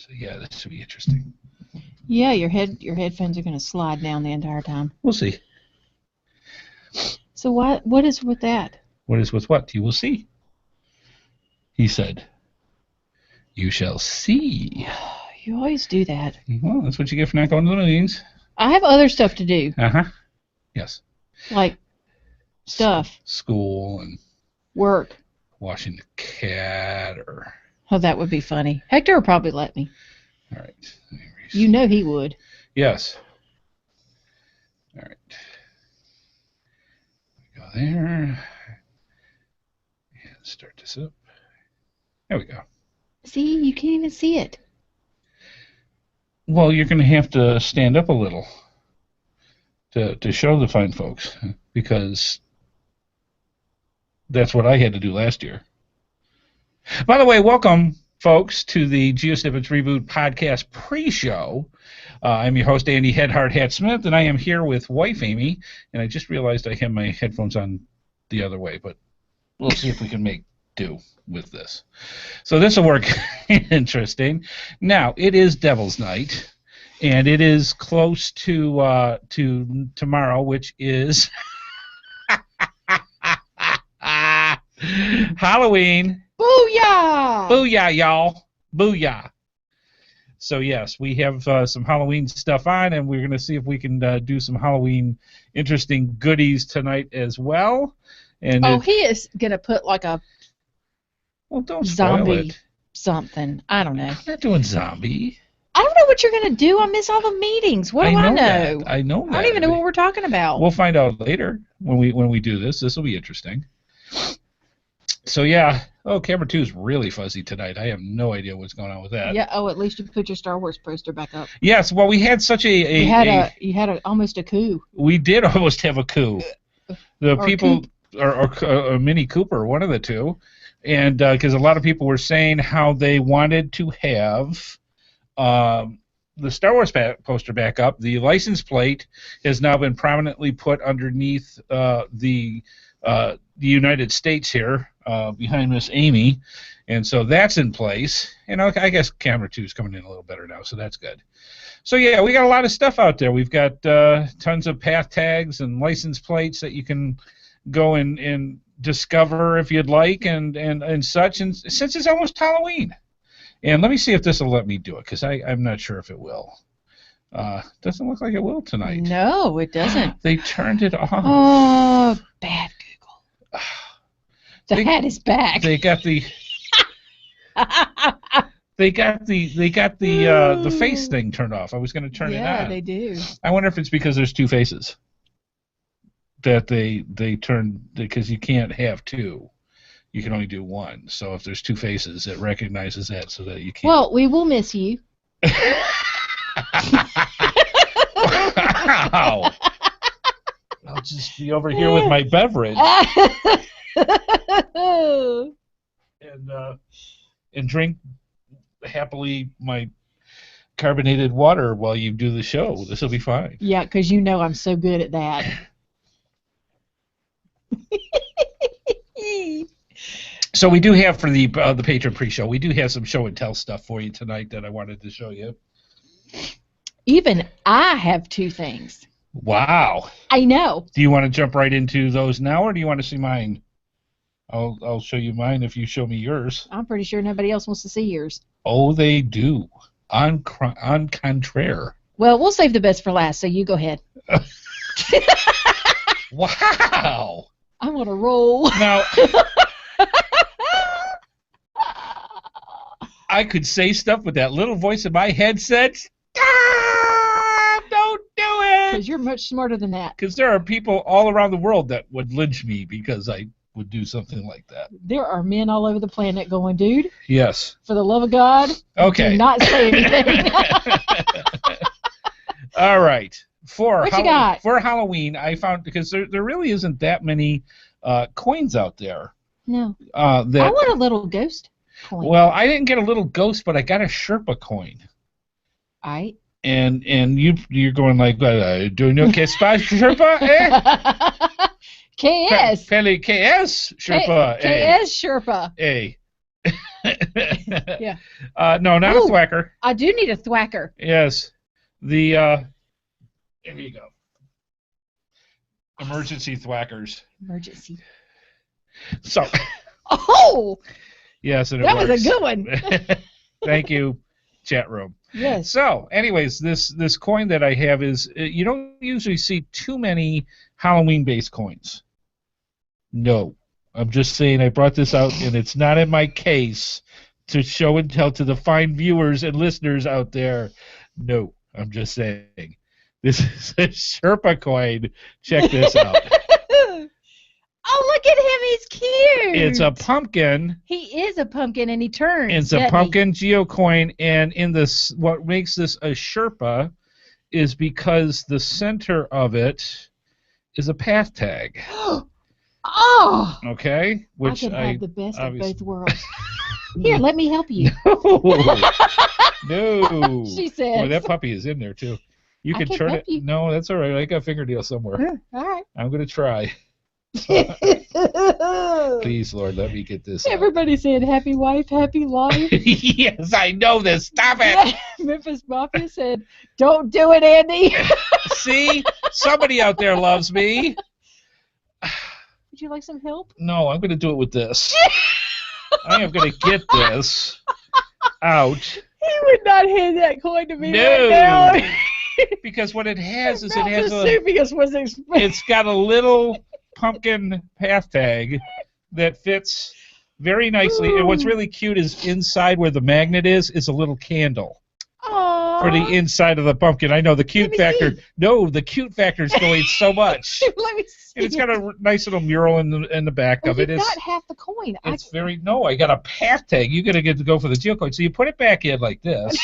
So yeah, this should be interesting. Yeah, your headphones are going to slide down the entire time. We'll see. So what is with that? What is with what? You will see. He said, "You shall see." You always do that. Well, that's what you get for not going to the meetings. I have other stuff to do. Yes. Like stuff. School and work. Washing the cat or... Oh, that would be funny. Hector would probably let me. All right. You know he would. Yes. All right. Go there. And start this up. There we go. See, you can't even see it. Well, you're going to have to stand up a little to show the fine folks, because that's what I had to do last year. By the way, welcome, folks, to the GeoSnippits Reboot Podcast pre-show. I'm your host, Andy HeadHardHat Smith, and I am here with wife Amy, and I just realized I have my headphones on the other way, but we'll see if we can make do with this. So this will work interesting. Now, it is Devil's Night, and it is close to tomorrow, which is Halloween. Booyah! Booyah, y'all. Booyah. So, yes, we have some Halloween stuff on, and we're going to see if we can do some Halloween interesting goodies tonight as well. And he is going to put like a don't spoil zombie it. Something. I don't know. I'm not doing zombie. I don't know what you're going to do. I miss all the meetings. What do I know? I know that. I don't even know what we're talking about. We'll find out later when we do this. This will be interesting. So, yeah. Oh, camera 2 is really fuzzy tonight. I have no idea what's going on with that. Yeah. Oh, at least you put your Star Wars poster back up. Yes. Well, we had such you had almost a coup. We did almost have a coup. The people or a Mini Cooper, one of the two, and because a lot of people were saying how they wanted to have the Star Wars poster back up. The license plate has now been prominently put underneath the United States here, behind Miss Amy, and so that's in place. And I guess camera 2 is coming in a little better now, so that's good. So yeah, we got a lot of stuff out there. We've got tons of path tags and license plates that you can go and discover if you'd like, and such. And since it's almost Halloween, and let me see if this will let me do it, because I'm not sure if it will. Doesn't look like it will tonight. No, it doesn't. They turned it off. Oh, bad Google. The hat is back. They got the the face thing turned off. I was going to turn it on. Yeah, they do. I wonder if it's because there's two faces that they turned, because you can't have two. You can only do one. So if there's two faces, it recognizes that, so that you can't. Well, we will miss you. Wow. I'll just be over here with my beverage and drink happily my carbonated water while you do the show. This will be fine. Yeah, because you know I'm so good at that. So we do have, for the patron pre-show, we do have some show and tell stuff for you tonight that I wanted to show you. Even I have two things. Wow. I know. Do you want to jump right into those now, or do you want to see mine? I'll show you mine if you show me yours. I'm pretty sure nobody else wants to see yours. Oh, they do. On contraire. Well, we'll save the best for last, so you go ahead. Wow. I'm on a roll. Now, I could say stuff with that little voice in my headset. Don't do it. Because you're much smarter than that. Because there are people all around the world that would lynch me because I would do something like that. There are men all over the planet going, dude. Yes. For the love of God. Okay. Do not say anything. All right. What you got? For Halloween, I found, because there really isn't that many coins out there. No. I want a little ghost coin. Well, I didn't get a little ghost, but I got a Sherpa coin. Aight. And you're going like, do you know Kespa Sherpa? KS. Pele KS Sherpa. KS Sherpa. A. Yeah. No, not a thwacker. I do need a thwacker. Yes. The there you go. Emergency thwackers. Emergency. So. Oh. Yes, and it that works. was a good one. Thank you, chat room. Yes. So, anyways, this coin that I have is you don't usually see too many Halloween-based coins. No, I'm just saying I brought this out, and it's not in my case to show and tell to the fine viewers and listeners out there. No, I'm just saying. This is a Sherpa coin. Check this out. Oh, look at him. He's cute. It's a pumpkin. He is a pumpkin, and he turns. It's a pumpkin geocoin, and in this, what makes this a Sherpa is because the center of it is a path tag. Oh. Okay? Which I could have the best of obviously... both worlds. Here, let me help you. No. She says. Boy, that puppy is in there, too. You can turn it. You. No, that's all right. I got a fingernail somewhere. All right. I'm going to try. Please, Lord, let me get this. Everybody said happy wife, happy life. Yes, I know this. Stop it. Memphis Mafia said, don't do it, Andy. See? Somebody out there loves me. Would you like some help? No, I'm going to do it with this. I am going to get this out. He would not hand that coin to me No. right now. Because what it has is it's got a little pumpkin path tag that fits very nicely. And what's really cute is inside where the magnet is a little candle. Aww. For the inside of the pumpkin. I know the cute factor. See. No, the cute factor is going so much. Let me see. And it's got a nice little mural in the back of it. You've got half the coin. It's I got a path tag. You're going to get to go for the geocoin. So you put it back in like this.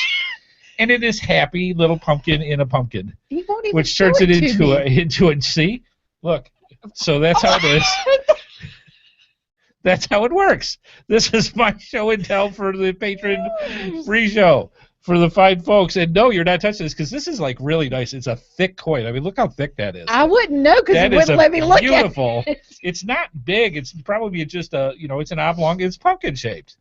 And it is happy little pumpkin in a pumpkin. He won't even which turns it into a see? Look. So that's how it is. That's how it works. This is my show and tell for the patron free show for the fine folks. And no, you're not touching this because this is like really nice. It's a thick coin. I mean, look how thick that is. I wouldn't know because it wouldn't let me look beautiful. At it. It's not big. It's probably just it's an oblong. It's pumpkin shaped.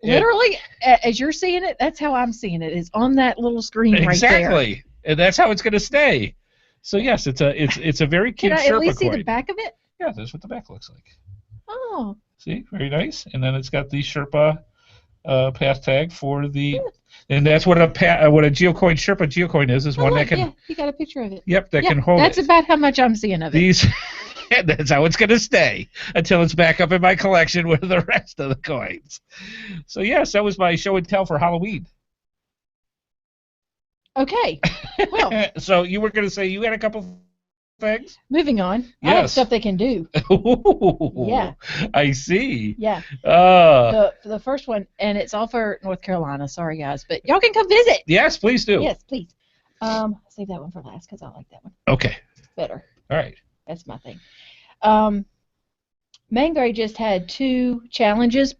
Literally, as you're seeing it, that's how I'm seeing it. It's on that little screen right there. Exactly, and that's how it's going to stay. So yes, it's a very cute Sherpa coin. Can I at least see the back of it? Yeah, that's what the back looks like. Oh. See, very nice. And then it's got the Sherpa path tag for the, and that's what a geocoin Sherpa geocoin is one that can. Yeah, you got a picture of it. Yep, that can hold. That's about how much I'm seeing of it. That's how it's going to stay until it's back up in my collection with the rest of the coins. So yes, that was my show and tell for Halloween. Okay. Well. So you were going to say you had a couple things? Moving on. Yes. I have stuff they can do. Ooh, yeah. I see. Yeah. The first one, and it's all for North Carolina. Sorry, guys, but y'all can come visit. Yes, please do. Yes, please. Save that one for last because I like that one. Okay. It's better. All right. That's my thing. Main Gray just had 2 challenges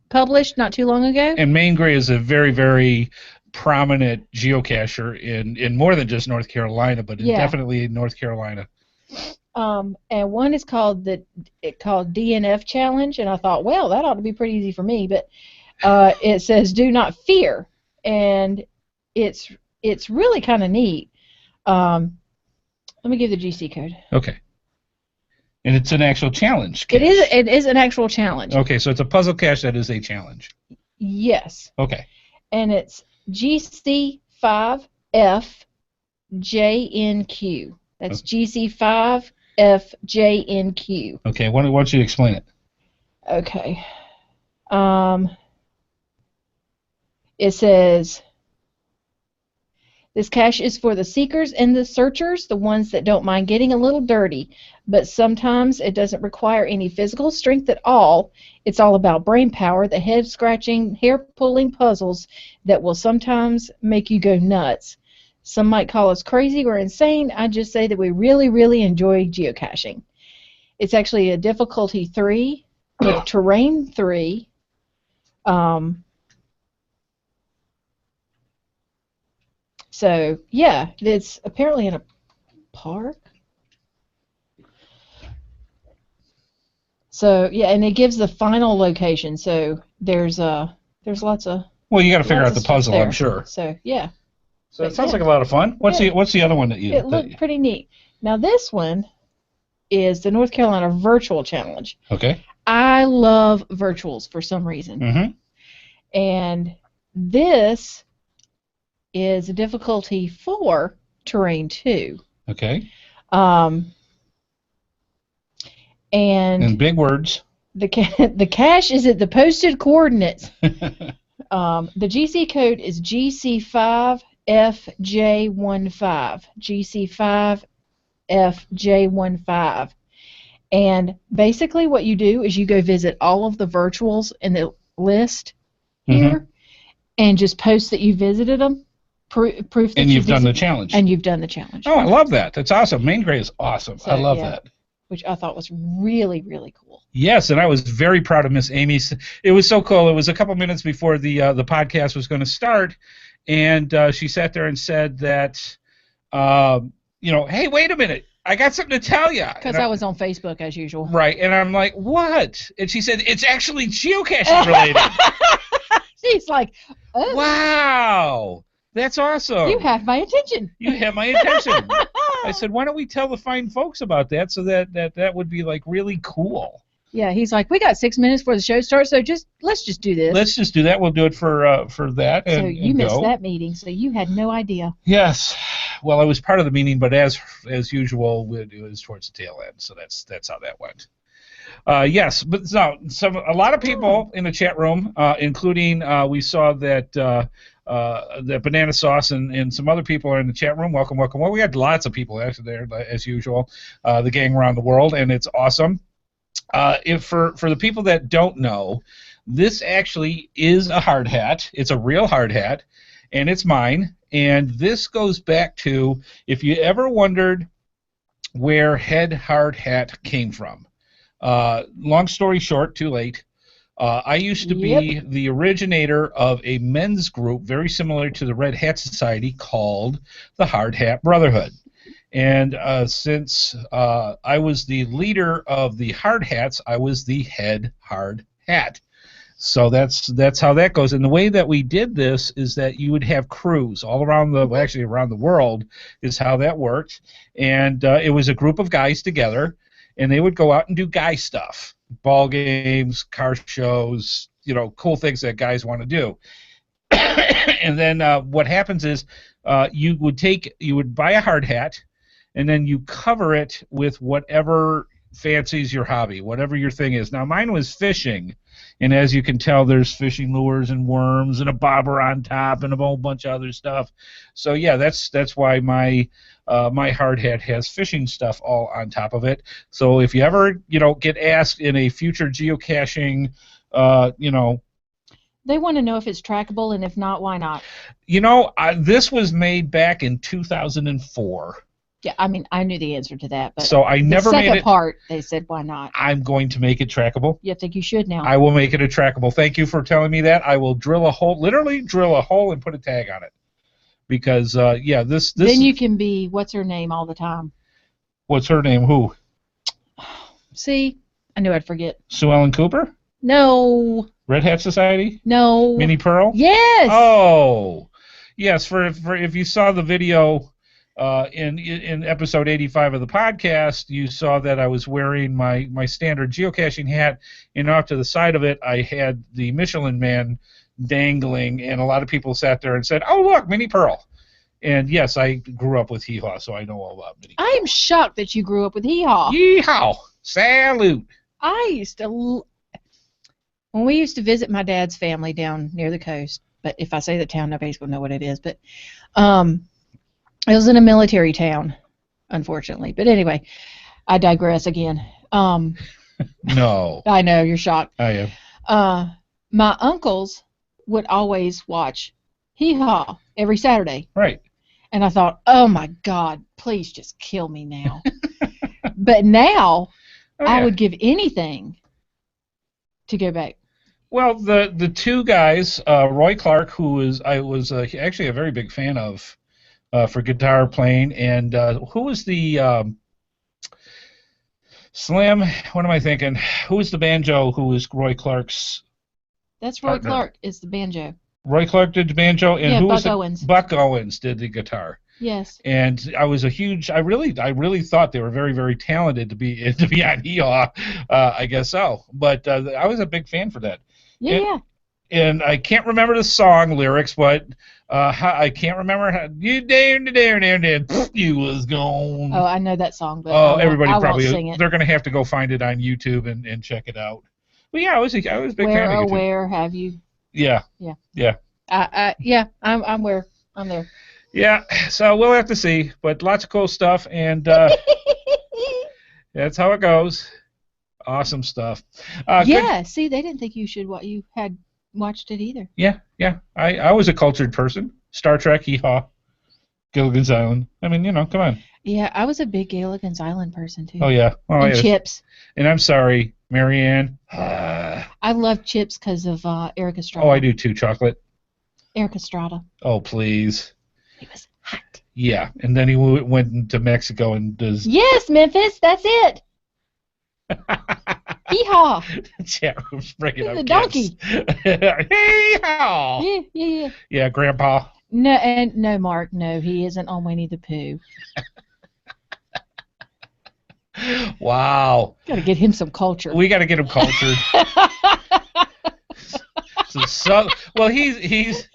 published not too long ago. And Main Gray is a very, very prominent geocacher in more than just North Carolina, but definitely in North Carolina. And one is called DNF Challenge, and I thought, well, that ought to be pretty easy for me, but it says do not fear, and it's really kind of neat. Let me give the GC code. Okay. And it's an actual challenge cache. It is an actual challenge. Okay, so it's a puzzle cache that is a challenge. Yes. Okay. And it's GC5FJNQ. That's GC5FJNQ. Okay, why don't you explain it? Okay. It says, this cache is for the seekers and the searchers, the ones that don't mind getting a little dirty, but sometimes it doesn't require any physical strength at all. It's all about brain power, the head-scratching, hair-pulling puzzles that will sometimes make you go nuts. Some might call us crazy or insane. I just say that we really, really enjoy geocaching. It's actually a difficulty 3 with terrain 3. So, yeah, it's apparently in a park. So, yeah, and it gives the final location. So, there's lots of. Well, you got to figure lots out of the puzzle, stuff there. I'm sure. So yeah. So it sounds like a lot of fun. What's the other one that you? It looked pretty neat. Now this one is the North Carolina Virtual Challenge. Okay. I love virtuals for some reason. Mm-hmm. And this is a difficulty 4, terrain 2. Okay. And big words. the cache is at the posted coordinates. The GC code is GC5FJ15. GC5FJ15. And basically what you do is you go visit all of the virtuals in the list here and just post that you visited them. Proof that and you've done the challenge. And you've done the challenge. Oh, I love that. That's awesome. Main grade is awesome. So, I love that. Which I thought was really, really cool. Yes, and I was very proud of Miss Amy. It was so cool. It was a couple minutes before the podcast was going to start, and she sat there and said that, hey, wait a minute. I got something to tell you. Because I was on Facebook, as usual. Right, and I'm like, what? And she said, it's actually geocaching related. She's like, oh. Wow. That's awesome. You have my attention. You have my attention. I said, why don't we tell the fine folks about that so that would be like really cool. Yeah, he's like, we got 6 minutes before the show starts, so let's just do this. Let's just do that. We'll do it for that. So you missed that meeting, so you had no idea. Yes. Well, I was part of the meeting, but as usual, it was towards the tail end. So that's how that went. Yes, but no, a lot of people in the chat room, including we saw that the Banana Sauce and some other people are in the chat room. Welcome. Well, we had lots of people actually there as usual. The gang around the world, and it's awesome. If for the people that don't know, this actually is a hard hat. It's a real hard hat, and it's mine. And this goes back to, if you ever wondered where HeadHardHat came from. Long story short, too late. I used to be the originator of a men's group very similar to the Red Hat Society called the Hard Hat Brotherhood. And since I was the leader of the Hard Hats, I was the head Hard Hat. So that's how that goes. And the way that we did this is that you would have crews all around around the world is how that worked. And it was a group of guys together, and they would go out and do guy stuff, ball games, car shows, cool things that guys want to do. And then what happens is you would buy a hard hat, and then you cover it with whatever fancies your hobby, whatever your thing is. Now, mine was fishing, and as you can tell, there's fishing lures and worms and a bobber on top and a whole bunch of other stuff. So yeah, that's why my hard hat has fishing stuff all on top of it. So if you ever get asked in a future geocaching, they want to know if it's trackable, and if not, why not? This was made back in 2004. Yeah, I mean, I knew the answer to that, but so I never made it. The second part, they said, why not? I'm going to make it trackable. You think you should now? I will make it a trackable. Thank you for telling me that. I will literally drill a hole and put a tag on it. Because, this... Then you can be, what's her name all the time? What's her name? Who? See? I knew I'd forget. Sue Ellen Cooper? No. Red Hat Society? No. Minnie Pearl? Yes! Oh! Yes, for if you saw the video... in episode 85 of the podcast, you saw that I was wearing my standard geocaching hat, and off to the side of it, I had the Michelin Man dangling, and a lot of people sat there and said, "Oh, look, Minnie Pearl." And yes, I grew up with Hee Haw, so I know all about Minnie Pearl. I am shocked that you grew up with Hee Haw. Hee Haw! Salute! When we used to visit my dad's family down near the coast, but if I say the town, nobody's going to know what it is, but it was in a military town, unfortunately. But anyway, I digress again. No. I know, you're shocked. I am. My uncles would always watch Hee Haw every Saturday. Right. And I thought, oh, my God, please just kill me now. But now, I would give anything to go back. Well, the two guys, Roy Clark, I was actually a very big fan of, for guitar playing, and who was the Slim? What am I thinking? Who was the banjo? Who was Roy Clark's? That's Roy partner. Clark is the banjo. Roy Clark did the banjo, and who was Buck Owens. Buck Owens did the guitar. Yes. And I was I really thought they were very, very talented to be on Hee-Haw. I guess so. But I was a big fan for that. Yeah. And I can't remember the song lyrics, but I can't remember how you was gone. Oh, I know that song, but everybody I probably won't sing it. They're gonna have to go find it on YouTube and check it out. But yeah, I was a big fan of YouTube. Where have you? Yeah. I'm where. I'm there. Yeah, so we'll have to see, but lots of cool stuff, and that's how it goes. Awesome stuff. See, they didn't think you had watched it either. Yeah. I was a cultured person. Star Trek, Hee-Haw, Gilligan's Island. I mean, come on. Yeah, I was a big Gilligan's Island person, too. Oh, yeah. And Chips. And I'm sorry, Marianne. I love Chips because of Eric Estrada. Oh, I do too, chocolate. Eric Estrada. Oh, please. He was hot. Yeah, and then he went to Mexico and does... Yes, Memphis, that's it. Hee-haw. Chat room's bringing up the donkey. Hee-haw. Yeah. Yeah, Grandpa. No, Mark, no, he isn't on Winnie the Pooh. Wow. Got to get him some culture. We got to get him cultured. Well, he's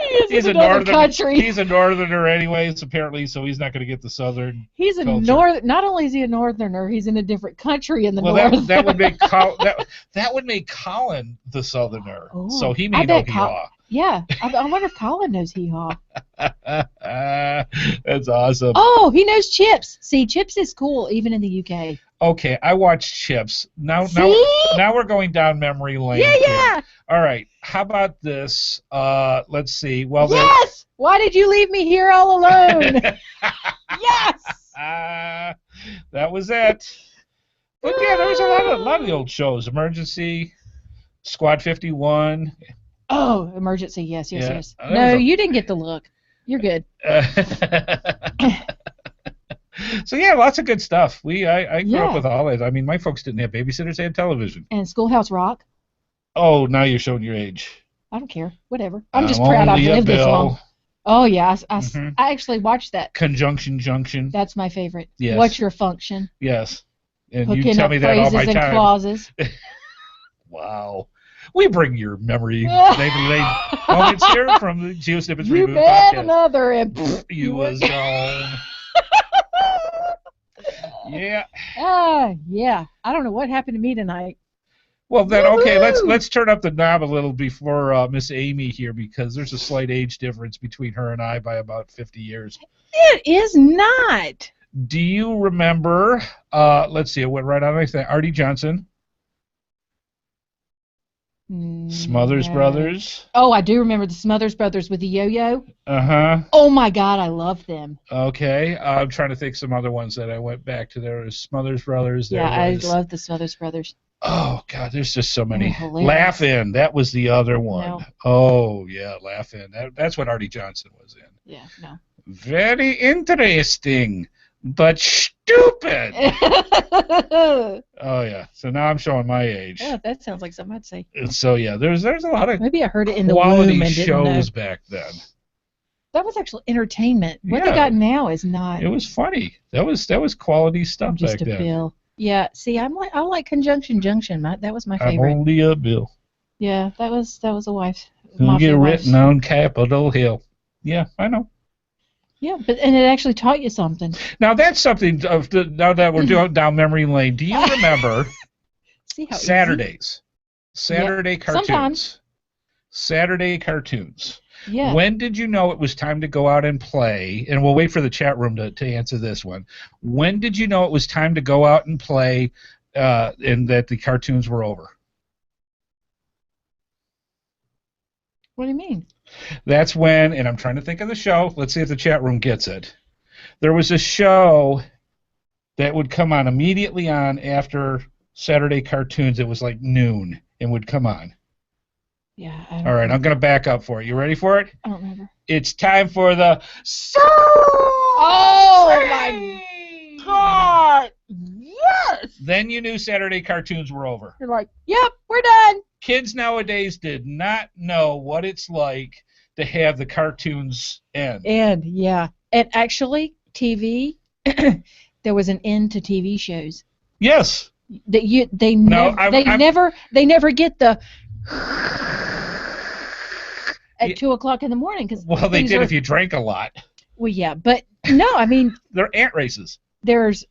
a northerner. Country. He's a northerner anyways, apparently, so he's not going to get the southern. He's a culture. Not only is he a northerner, he's in a different country in the north. Well, that would make that would make Colin the southerner. Oh, so he may know Hee-Haw. Yeah, I wonder if Colin knows Hee-Haw. That's awesome. Oh, he knows Chips. See, Chips is cool even in the UK. Okay, I watched Chips. Now we're going down memory lane. Yeah. All right. How about this? Let's see. Well, yes. Why did you leave me here all alone? Yes. That was it. But yeah, there was a lot of the old shows. Emergency, Squad 51. Oh, Emergency. Yes. No, you didn't get the look. You're good. So yeah, lots of good stuff. I grew up with all that. I mean, my folks didn't have babysitters; they had television. And Schoolhouse Rock. Oh, now you're showing your age. I don't care. Whatever. I'm just proud I've lived this long. Oh yeah, I actually watched that. Conjunction Junction. That's my favorite. Yes. What's your function? Yes. And Hooking you tell me that all my phrases and time. clauses. Wow. We bring your memory moments here from the GeoSnippits Reboot You Podcast. bet another and You was gone. Yeah. Yeah. I don't know what happened to me tonight. Well then, okay, Woo-hoo! let's turn up the knob a little before Miss Amy here, because there's a slight age difference between her and I by about 50 years. It is not. Do you remember? Let's see, it went right on my thing. Artie Johnson. Smothers Brothers. Oh, I do remember the Smothers Brothers with the yo-yo. Uh-huh. Oh, my God, I love them. Okay. I'm trying to think some other ones that I went back to. There was Smothers Brothers. I love the Smothers Brothers. Oh, God, there's just so many. Hilarious. Laugh-In, that was the other one. No. Oh, yeah, Laugh-In. That's what Artie Johnson was in. Yeah, no. Very interesting, but stupid. Oh, yeah. So now I'm showing my age. Yeah, that sounds like something I'd say. So, yeah, there's a lot of maybe I heard it in the womb quality and didn't know. shows back then. That was actually entertainment. What they got now is not. It was funny. That was quality stuff just back then. Bill. Yeah. See, I like Conjunction Junction. That was my favorite. I'm only a bill. Yeah, that was a wife. Who get written on Capitol Hill. Yeah, I know. Yeah, and it actually taught you something. Now that's something. Now that we're doing down memory lane, do you remember See how Saturdays? Saturday Yep. cartoons. Sometimes. Saturday cartoons. Yeah. When did you know it was time to go out and play? And we'll wait for the chat room to answer this one. When did you know it was time to go out and play, and that the cartoons were over? What do you mean? That's when, and I'm trying to think of the show. Let's see if the chat room gets it. There was a show that would come on immediately on after Saturday cartoons. It was like noon and would come on. Yeah. All right, I'm going to back up for it. You ready for it? I don't remember. It's time for the... Oh, my God. Yes. Then you knew Saturday cartoons were over. You're like, yep, we're done. Kids nowadays did not know what it's like to have the cartoons end. And yeah, and actually, TV. There was an end to TV shows. Yes. They No, never get the at 2 o'clock in the morning because they did if you drank a lot. Well, yeah, but no, I mean they're ant races. There's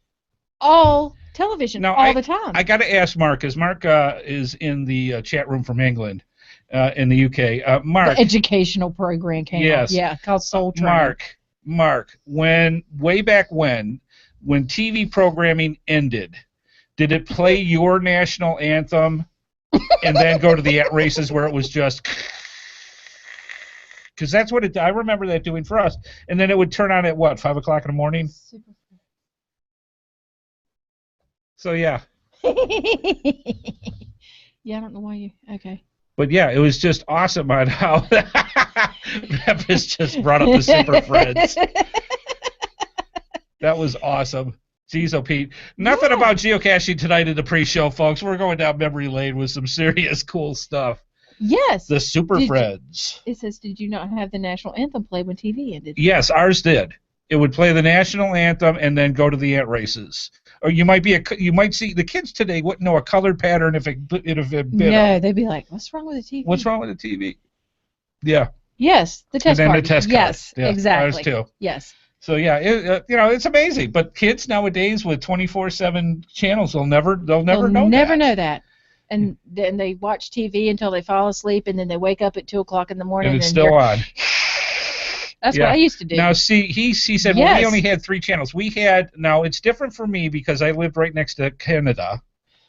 all television all the time. I got to ask Mark, because Mark is in the chat room from England, in the UK. Mark, the educational program came out. Yeah, called Soul Train. Mark, way back when TV programming ended, did it play your national anthem and then go to the ant races where it was just? Because that's what I remember that doing for us. And then it would turn on at what, 5 o'clock in the morning? So yeah. Yeah, I don't know why you. Okay. But yeah, it was just awesome on how Memphis just brought up the Super Friends. That was awesome. Jeez, oh Pete. Nothing about geocaching tonight in the pre-show, folks. We're going down memory lane with some serious cool stuff. Yes. The Super Friends. It says, did you not have the national anthem play when TV ended? Yes, ours did. It would play the national anthem and then go to the ant races. Or you might see the kids today wouldn't know a colored pattern if it bit No, they'd be like, "What's wrong with the TV? What's wrong with the TV?" Yeah. Yes, the test card. The test card. Yes, yeah, exactly. Ours too. Yes. So yeah, it's amazing. But kids nowadays with 24/7 channels, they'll never know that. And then they watch TV until they fall asleep, and then they wake up at 2 o'clock in the morning. And it's still on. That's what I used to do. Now, see, he said, well, we only had 3 channels. Now, it's different for me because I lived right next to Canada.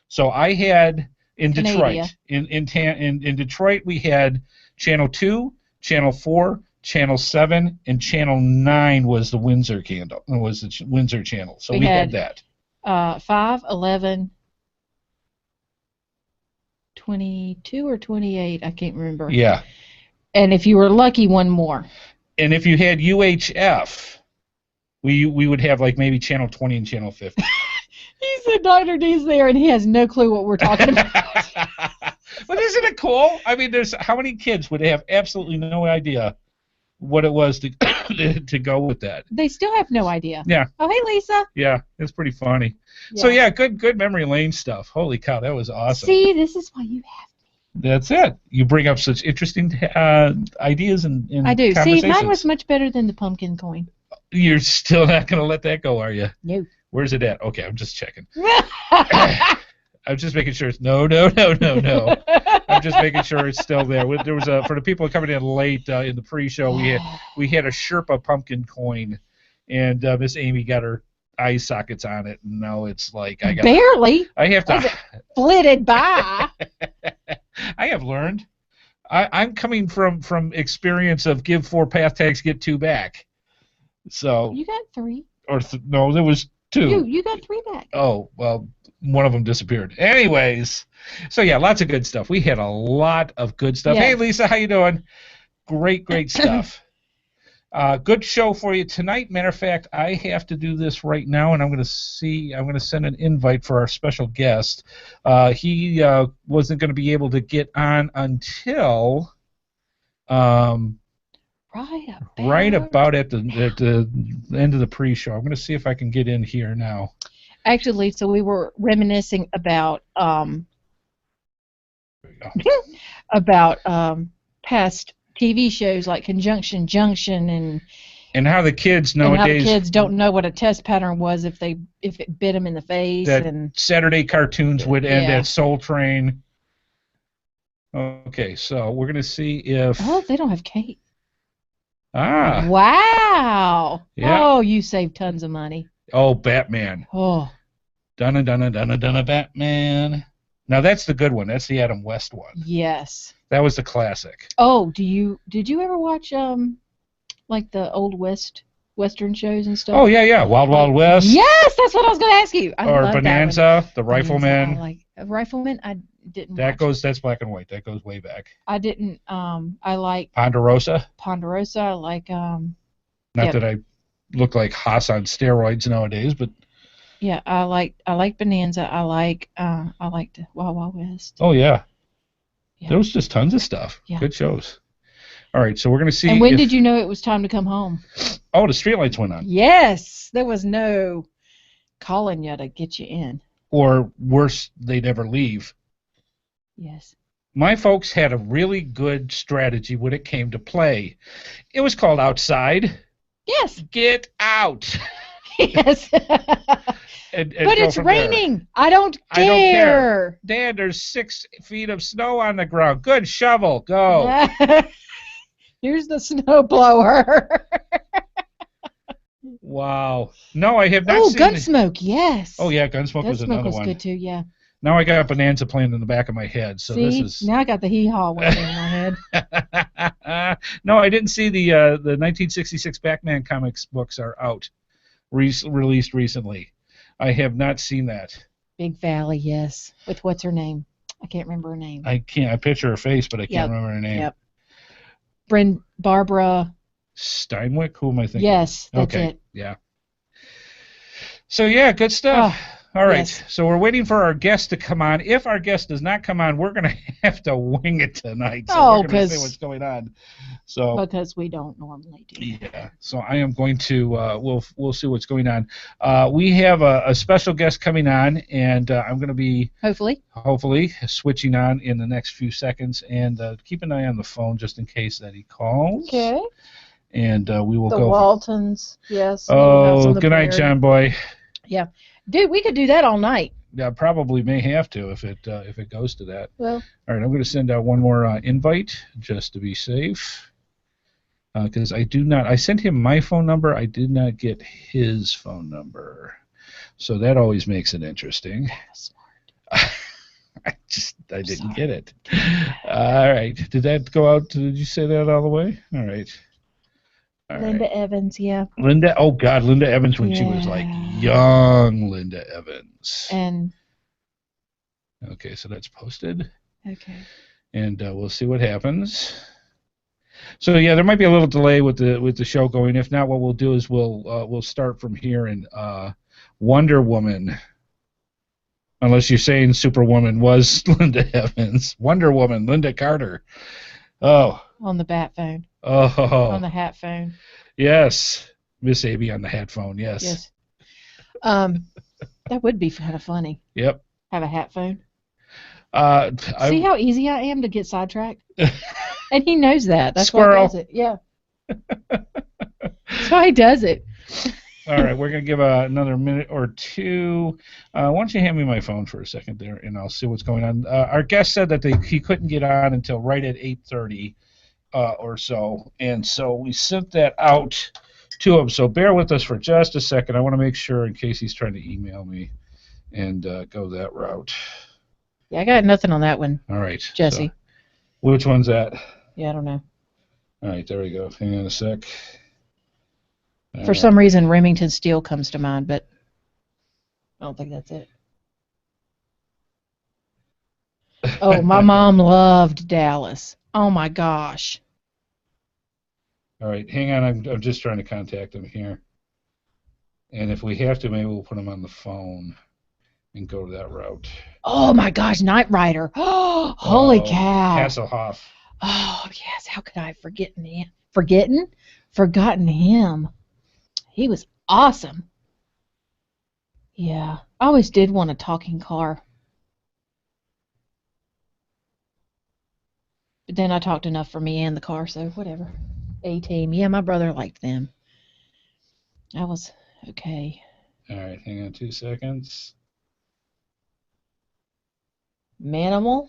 So I had, in Detroit, in Detroit, we had Channel 2, Channel 4, Channel 7, and Channel 9 was the Windsor channel. So we had that. 5, 11, 22 or 28, I can't remember. Yeah. And if you were lucky, one more. And if you had UHF, we would have like maybe Channel 20 and Channel 50. He said Dr. D's there, and he has no clue what we're talking about. But isn't it cool? I mean, how many kids would have absolutely no idea what it was to to go with that? They still have no idea. Yeah. Oh, hey, Lisa. Yeah, it's pretty funny. Yeah. So yeah, good memory lane stuff. Holy cow, that was awesome. See, this is why you have. That's it. You bring up such interesting ideas and I do. See, mine was much better than the pumpkin coin. You're still not going to let that go, are you? No. Where's it at? Okay, I'm just checking. I'm just making sure it's no. I'm just making sure it's still there. There was for the people coming in late in the pre-show, we had a Sherpa pumpkin coin, and Miss Amy got her eye sockets on it, and now it's like I have to flitted by. I have learned. I'm coming from experience of give 4 path tags, get 2 back. So you got 3. No, there was 2. You got 3 back. Oh well, one of them disappeared. Anyways, so yeah, lots of good stuff. We had a lot of good stuff. Yeah. Hey Lisa, how you doing? Great stuff. Good show for you tonight. Matter of fact, I have to do this right now, and I'm going to send an invite for our special guest. He wasn't going to be able to get on until right about at the end of the pre-show. I'm going to see if I can get in here now. Actually, so we were reminiscing about past TV shows like Conjunction Junction and how the kids nowadays don't know what a test pattern was if it bit them in the face. That Saturday cartoons would end at Soul Train. Okay, so we're gonna see if they don't have Kate. Ah. Wow. Yeah. Oh, you saved tons of money. Oh, Batman. Oh. Donna Batman. Now that's the good one. That's the Adam West one. Yes. That was the classic. Oh, did you ever watch like the old Western shows and stuff? Oh yeah. Wild Wild West. Yes, that's what I was going to ask you. Or Bonanza, the Rifleman. Like Rifleman, I didn't. That's black and white. That goes way back. I didn't. I like Ponderosa. I like. Not that I look like Haas on steroids nowadays, but. Yeah, I like Bonanza. I liked Wild Wild West. Oh yeah. Yeah. There was just tons of stuff. Yeah. Good shows. All right, so we're going to see. And when did you know it was time to come home? Oh, the streetlights went on. Yes. There was no calling you to get you in. Or worse, they never leave. Yes. My folks had a really good strategy when it came to play. It was called outside. Yes. Get out. Yes. and but it's raining. There. I don't care. Dad, there's 6 feet of snow on the ground. Good shovel. Go. Here's the snow blower. Wow. No, I have not seen Gunsmoke, yes. Oh, yeah, Gunsmoke was another one. Gunsmoke was good, too, yeah. Now I got a Bonanza playing in the back of my head. So see? This is... Now I got the hee-haw one in my head. No, I didn't see the 1966 Pac-Man comics books are out, released recently. I have not seen that. Big Valley, yes. With what's her name? I can't remember her name. I can't. I picture her face, but I can't remember her name. Yep. Barbara Steinwick? Who am I thinking? Yes, that's it. Yeah. So, yeah, good stuff. All right, yes. So we're waiting for our guest to come on. If our guest does not come on, we're going to have to wing it tonight. So we're going to see what's going on. So because we don't normally do that. Yeah. So I am going to we'll see what's going on. We have a special guest coming on, and I'm going to be hopefully switching on in the next few seconds, and keep an eye on the phone just in case that he calls. Okay. And we will go. The Waltons, yes. Oh, good night, John Boy. Yeah. Dude, we could do that all night. Yeah, probably may have to if it goes to that. Well. All right, I'm going to send out one more invite just to be safe, because I sent him my phone number. I did not get his phone number, so that always makes it interesting. Smart. I didn't get it. All right, did that go out? Did you say that all the way? All right. Linda Evans, yeah. Linda Evans when she was like young Linda Evans. And okay, so that's posted. Okay. And we'll see what happens. So yeah, there might be a little delay with the show going. If not, what we'll do is we'll start from here and Wonder Woman. Unless you're saying Superwoman was Linda Evans. Wonder Woman, Linda Carter. Oh. On the bat phone. Oh. On the hat phone. Yes. Miss Abby on the hat phone, yes. Yes. That would be kind of funny. Yep. Have a hat phone. See how easy I am to get sidetracked? And he knows that. That's Squirrel. why he does it. Yeah. That's why he does it. All right, we're going to give another minute or two. Why don't you hand me my phone for a second there, and I'll see what's going on. Our guest said that he couldn't get on until right at 8:30 or so, and so we sent that out to him. So bear with us for just a second. I want to make sure in case he's trying to email me and go that route. Yeah, I got nothing on that one. All right. Jesse. So, which one's that? Yeah, I don't know. All right, there we go. Hang on a sec. For some reason, Remington Steele comes to mind, but I don't think that's it. Oh, my mom loved Dallas. Oh, my gosh. All right, hang on. I'm just trying to contact him here. And if we have to, maybe we'll put him on the phone and go to that route. Oh, my gosh, Knight Rider. Oh, holy cow. Hasselhoff. Oh, yes. How could I have forgotten him? He was awesome. Yeah. I always did want a talking car. But then I talked enough for me and the car, so whatever. A-Team. Yeah, my brother liked them. I was okay. All right, hang on 2 seconds. Manimal?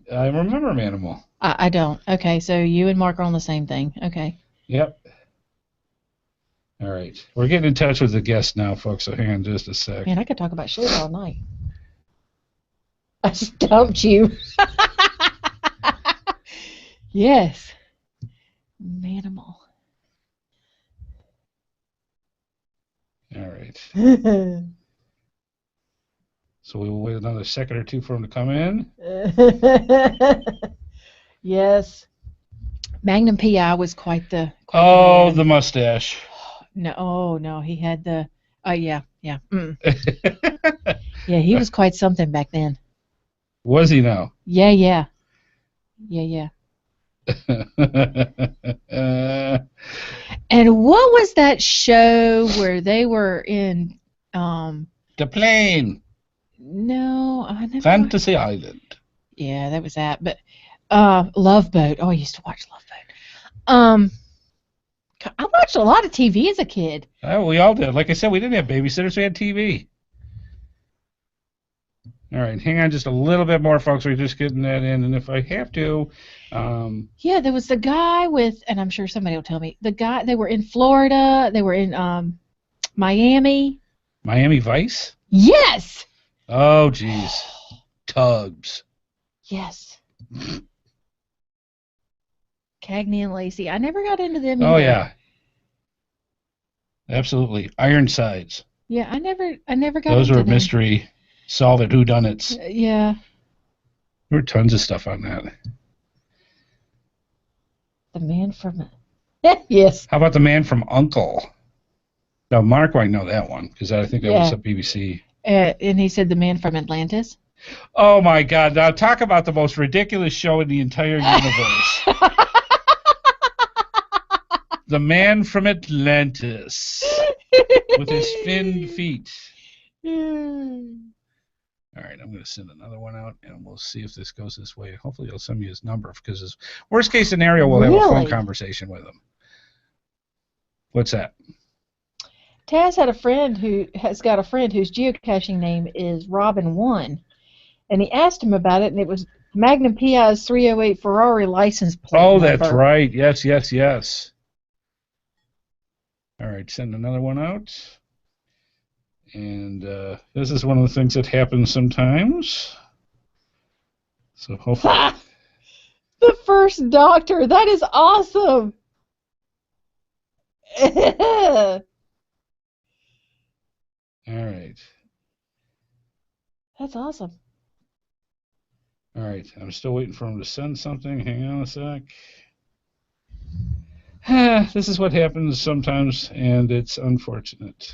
I remember Manimal. I don't. Okay, so you and Mark are on the same thing. Okay. Yep. All right. We're getting in touch with the guest now, folks, so hang on just a sec. Man, I could talk about shit all night. I stumped you. Yes. Manimal. All right. So we will wait another second or two for him to come in. Yes. Magnum PI was quite the... the mustache. No, he had the... Oh, yeah. Mm. Yeah, he was quite something back then. Was he now? Yeah. Yeah. And what was that show where they were in? The Plane. No, I never. Fantasy Island. Yeah, that was that. But Love Boat. Oh, I used to watch Love Boat. I watched a lot of TV as a kid. Oh, we all did. Like I said, we didn't have babysitters. We had TV. All right, hang on just a little bit more, folks. We're just getting that in, and if I have to... Yeah, there was the guy with, and I'm sure somebody will tell me, the guy, they were in Florida, they were in Miami. Miami Vice? Yes! Oh, jeez. Tubbs. Yes. Cagney and Lacey. I never got into them either. Oh, yeah. Absolutely. Ironsides. Yeah, I never got into Those were them. mystery, solve it, whodunits. Yeah. There were tons of stuff on that. The Man from... Yes. How about The Man from U.N.C.L.E.? Now, Mark might know that one, because I think that was a BBC. And he said The Man from Atlantis. Oh, my God. Now, talk about the most ridiculous show in the entire universe. The Man from Atlantis. With his finned feet. All right, I'm going to send another one out, and we'll see if this goes this way. Hopefully, he'll send me his number, because his worst-case scenario, we'll have a phone conversation with him. What's that? Taz has got a friend whose geocaching name is Robin1, and he asked him about it, and it was Magnum PI's 308 Ferrari license plate number. That's right. Yes. All right, send another one out. And this is one of the things that happens sometimes. So hopefully... The First Doctor. That is awesome. All right. That's awesome. All right. I'm still waiting for him to send something. Hang on a sec. This is what happens sometimes, and it's unfortunate.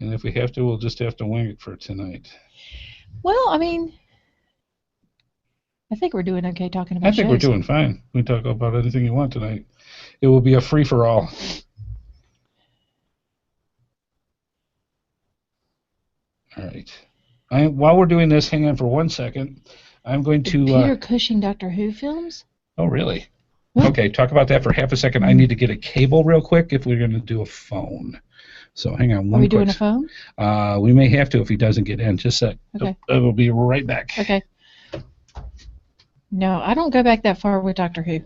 And if we have to, we'll just have to wing it for tonight. Well, I mean, I think we're doing okay talking about I think shows. we're doing fine. We can talk about anything you want tonight. It will be a free-for-all. All right. While we're doing this, hang on for 1 second. I'm going to... Peter Cushing Doctor Who films? Oh, really? What? Okay, talk about that for half a second. I need to get a cable real quick if we're going to do a phone. So hang on. Are we doing a phone? We may have to if he doesn't get in. Just a sec. Okay. We'll be right back. Okay. No, I don't go back that far with Doctor Who.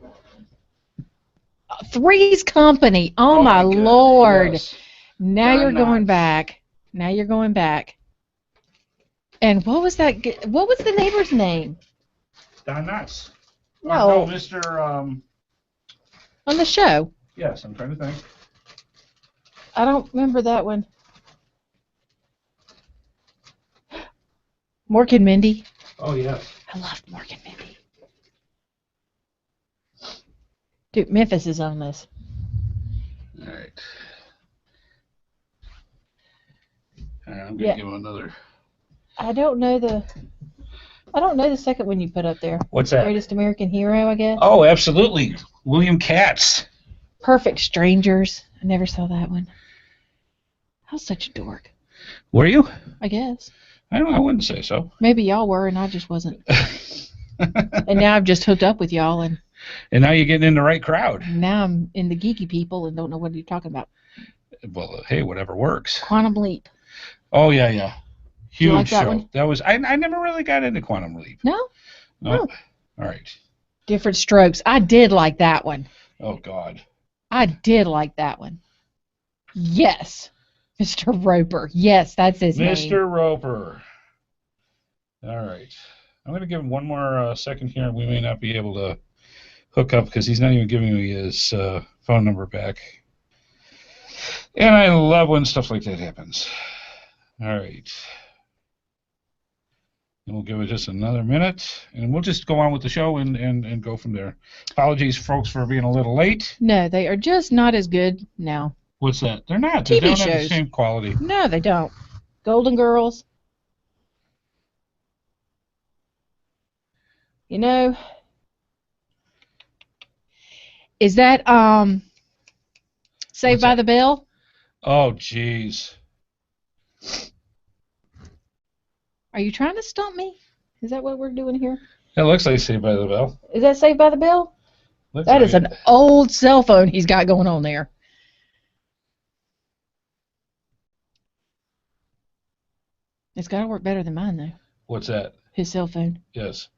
Three's Company. Oh my Lord. Yes. Now you're going back. Now you're going back. And what was that? What was the neighbor's name? Don Knotts. No. Oh, no, Mr. On the show. Yes, I'm trying to think. I don't remember that one. Mork and Mindy. Oh, yes. I loved Mork and Mindy. Dude, Memphis is on this. All right. I'm going to give him another. I don't know the second one you put up there. What's that? Greatest American Hero, I guess. Oh, absolutely. William Katz. Perfect Strangers. I never saw that one. I was such a dork. Were you? I guess. I wouldn't say so. Maybe y'all were, and I just wasn't. And now I've just hooked up with y'all, and now you're getting in the right crowd. now I'm in the geeky people and don't know what you're talking about. Well, hey, whatever works. Quantum Leap. Oh, yeah. Huge like that show. one? That was I never really got into Quantum Leap. No? No. All right. Different Strokes. I did like that one. Oh, God. I did like that one. Yes. Mr. Roper. Yes, that's his name. Mr. Roper. All right. I'm going to give him one more second here. We may not be able to hook up because he's not even giving me his phone number back. And I love when stuff like that happens. All right. And we'll give it just another minute, and we'll just go on with the show and go from there. Apologies, folks, for being a little late. No, they are just not as good now. What's that? They're not. TV they don't shows. have the same quality. No, they don't. Golden Girls. You know, Is that Saved by the Bell? Oh, jeez. Are you trying to stump me? Is that what we're doing here? It looks like Saved by the Bell. Is that Saved by the Bell? Looks That like is an old cell phone he's got going on there. It's got to work better than mine, though. What's that? His cell phone. Yes.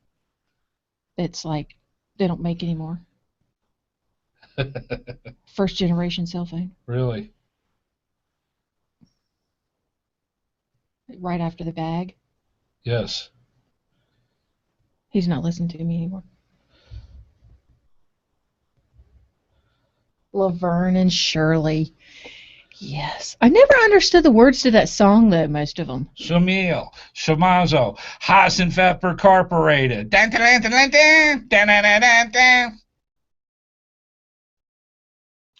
It's like they don't make anymore. First generation cell phone. Really? Right after the bag. Yes. He's not listening to me anymore. Laverne and Shirley. Yes. I never understood the words to that song, though, most of them. Shamil, Shamazo, Hassan Pepper Corporated. Dun, dun, dun, dun, dun, dun, dun, dun, dun, dun.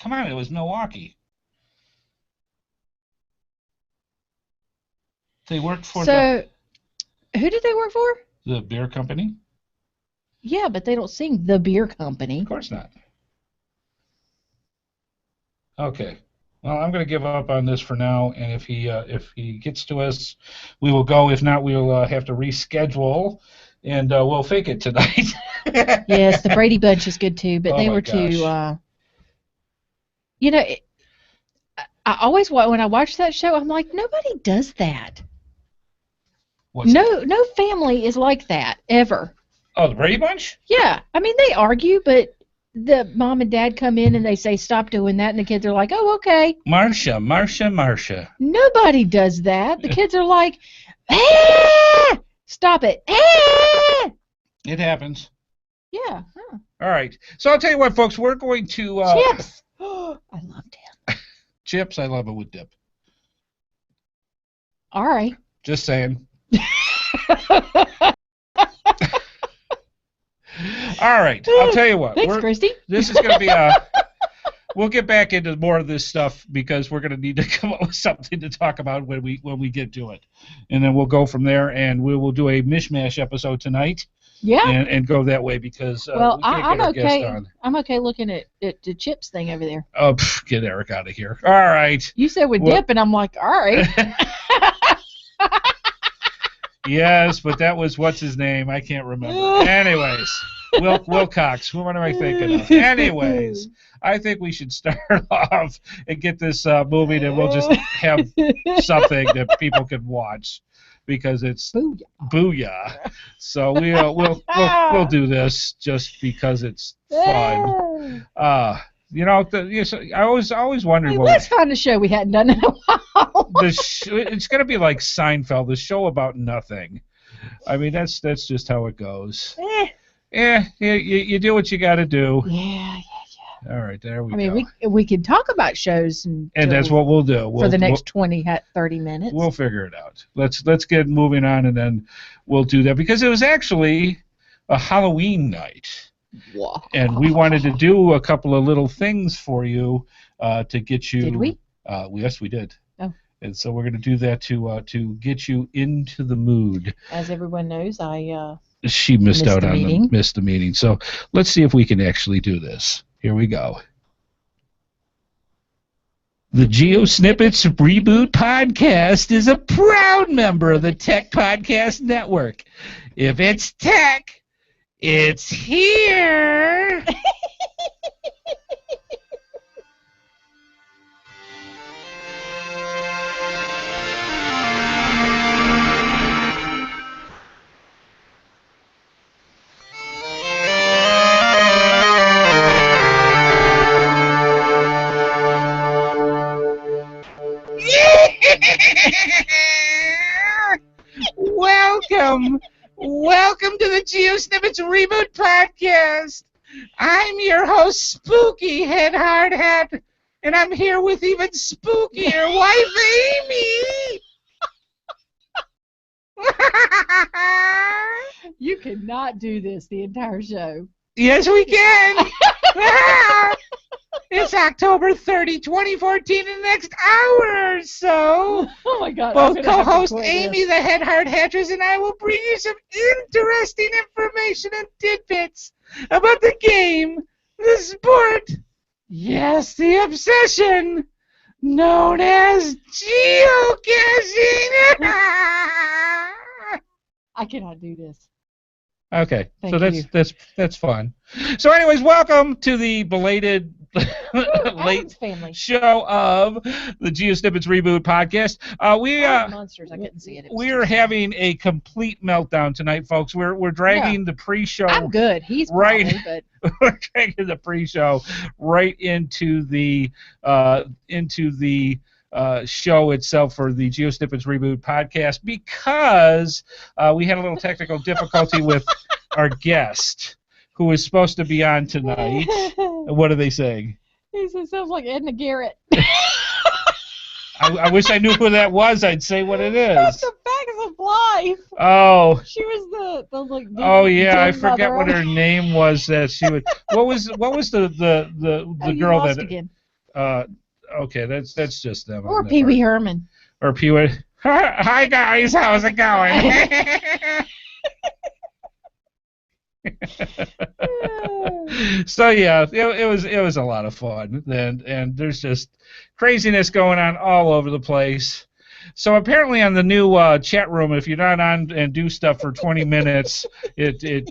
Come on, it was Milwaukee. They worked for who did they work for? the beer company? Yeah, but they don't sing The Beer Company. Of course not. Okay. Well, I'm going to give up on this for now, and if he gets to us, we will go. If not, we'll have to reschedule, and we'll fake it tonight. Yes, the Brady Bunch is good too, but they were too. You know, I always when I watch that show, I'm like, nobody does that. No family is like that ever. Oh, the Brady Bunch? Yeah, I mean they argue, but the mom and dad come in and they say stop doing that, and the kids are like, oh, okay. Marsha. Nobody does that. The kids are like, ah, stop it. Ah! It happens. Yeah. Huh. All right. So I'll tell you what, folks, we're going to... Chips. I love dip. Chips, I love it with dip. All right. Just saying. All right. I'll tell you what. Thanks, Christy. This is going to be we'll get back into more of this stuff because we're going to need to come up with something to talk about when we get to it. And then we'll go from there, and we will do a mishmash episode tonight. Yeah. And go that way because we can't get our guest on. I'm okay looking at the chips thing over there. Oh, get Eric out of here. All right. You said with dip, and I'm like, all right. Yes, but that was what's his name? I can't remember. Anyways, Wilcox. What am I thinking of? Anyways, I think we should start off and get this moving, and we'll just have something that people can watch because it's booyah. So we'll do this just because it's fun. You know, I always wondered. Hey, let's find a show we hadn't done in a while. It's going to be like Seinfeld, the show about nothing. I mean, that's just how it goes. You do what you got to do. Yeah. All right, there we go. I mean, we could talk about shows and that's what we'll do for the next 30 minutes. We'll figure it out. Let's get moving on, and then we'll do that because it was actually a Halloween night. Wow. And we wanted to do a couple of little things for you to get you. Did we? Yes, we did. Oh. And so we're going to do that to get you into the mood. As everyone knows, she missed out on missed the meeting. So let's see if we can actually do this. Here we go. The GeoSnippits Reboot Podcast is a proud member of the Tech Podcast Network. If it's tech, it's here! Welcome to the GeoSnippits Reboot Podcast. I'm your host, Spooky HeadHardHat, and I'm here with even spookier wife, Amy. You cannot do this the entire show. Yes, we can. It's October 30, 2014, in the next hour or so. Oh, my God. Both co-host Amy, the HeadHardHatress, and I will bring you some interesting information and tidbits about the game, The the sport. Yes, the obsession known as geocaching. I cannot do this. Okay, Thank so you. that's fun. So, anyways, welcome to the belated late family. show of the GeoSnippits Reboot Podcast. Monsters. I couldn't see it. We're having a complete meltdown tonight, folks. We're dragging the pre-show. I'm good. He's right. Probably, but We're dragging the pre-show right into the show itself for the GeoSnippits Reboot Podcast because we had a little technical difficulty with our guest who is supposed to be on tonight. What are they saying? He says sounds like Edna Garrett. I wish I knew who that was. I'd say what it is. That's the Facts of Life. Oh. She was the like. Oh yeah, I forget what her name was. That she would. What was the girl that? Again. Okay, that's just them. Or Pee Wee Herman. Or Pee Wee. Hi guys, how's it going? So yeah, it was a lot of fun, and there's just craziness going on all over the place. So apparently on the new chat room, if you're not on and do stuff for 20 minutes, it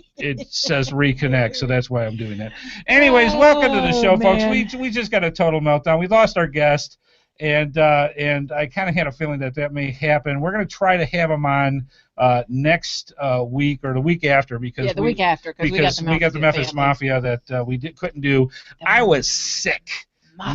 says reconnect. So that's why I'm doing that. Anyways, welcome to the show, folks. We just got a total meltdown. We lost our guest, and I kind of had a feeling that may happen. We're going to try to have him on next week or the week after because the week after because we got the Memphis Mafia that we couldn't do. I was sick.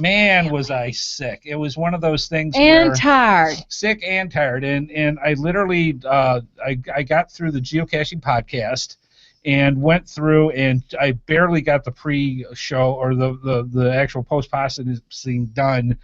Man, was I sick. It was one of those things and tired. Sick and tired. And I literally I got through the geocaching podcast and went through and I barely got the pre-show or the actual post-processing done.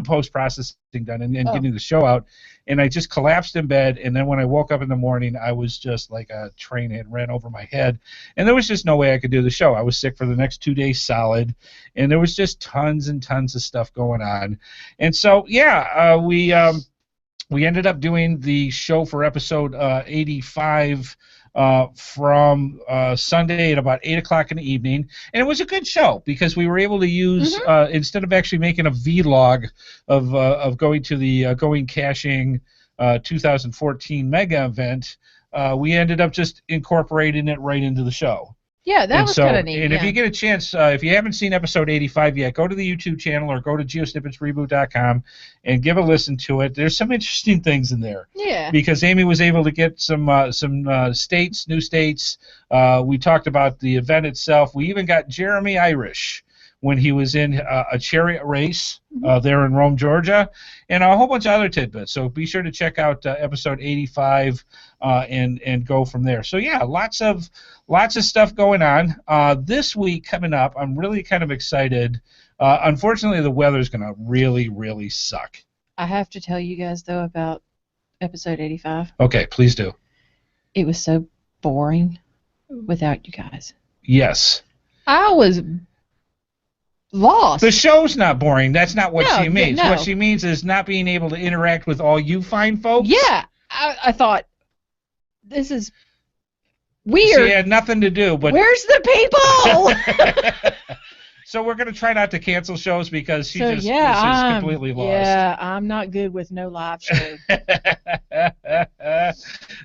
Post-processing done and getting the show out. And I just collapsed in bed, and then when I woke up in the morning, I was just like a train had ran over my head, and there was just no way I could do the show. I was sick for the next 2 days solid, and there was just tons and tons of stuff going on. And so, yeah, we ended up doing the show for episode 85 from Sunday at about 8 o'clock in the evening, and it was a good show because we were able to use instead of actually making a vlog of going to the Going Caching 2014 mega event, we ended up just incorporating it right into the show. Yeah, that was kind of neat. And if you get a chance, if you haven't seen episode 85 yet, go to the YouTube channel or go to geosnippetsreboot.com and give a listen to it. There's some interesting things in there. Yeah. Because Amy was able to get some new states. We talked about the event itself. We even got Jeremy Irish when he was in a chariot race there in Rome, Georgia, and a whole bunch of other tidbits. So be sure to check out episode 85 and go from there. So yeah, lots of stuff going on. This week coming up, I'm really kind of excited. Unfortunately, the weather's going to really, really suck. I have to tell you guys, though, about episode 85. Okay, please do. It was so boring without you guys. Yes. I was lost. The show's not boring. That's not what she means. No. What she means is not being able to interact with all you fine folks. Yeah. I thought, this is weird. She had nothing to do. But where's the people? So we're going to try not to cancel shows because she's completely lost. Yeah, I'm not good with no live show.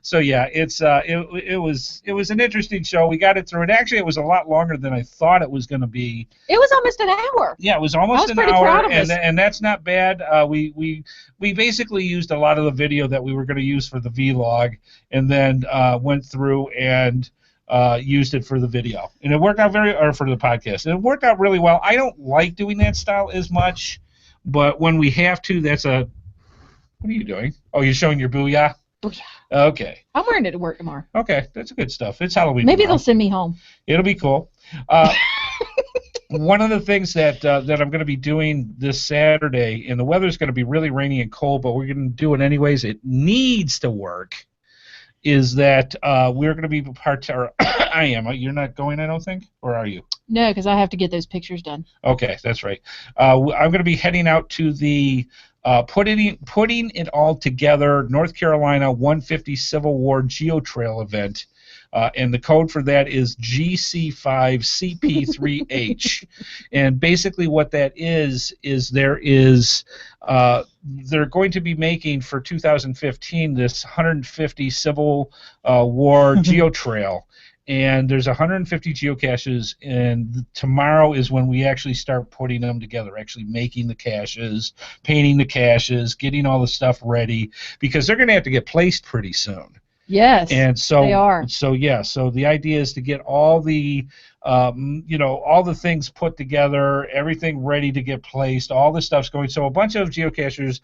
So yeah, it was an interesting show. We got it through, and actually it was a lot longer than I thought it was going to be. It was almost an hour. Yeah, it was almost an hour, proud of us. And that's not bad. We basically used a lot of the video that we were going to use for the vlog, and then went through and used it for the video, and it worked out for the podcast, and it worked out really well. I don't like doing that style as much, but when we have to, what are you doing? Oh, you're showing your booyah? Booyah. Okay. I'm wearing it to work tomorrow. Okay, that's good stuff. It's Halloween. Maybe tomorrow. They'll send me home. It'll be cool. One of the things that I'm going to be doing this Saturday, and the weather's going to be really rainy and cold, but we're going to do it anyways. It needs to work. Is that we're going to be I am. You're not going, I don't think, or are you? No, because I have to get those pictures done. Okay, that's right. I'm going to be heading out to the putting it all together North Carolina 150 Civil War Geo Trail event and the code for that is GC5CP3H. And basically what that is they're going to be making for 2015 this 150 Civil War geotrail. And there's 150 geocaches, and tomorrow is when we actually start putting them together, actually making the caches, painting the caches, getting all the stuff ready, because they're going to have to get placed pretty soon. Yes, and so they are. So the idea is to get all the all the things put together, everything ready to get placed, all the stuff's going. So a bunch of geocachers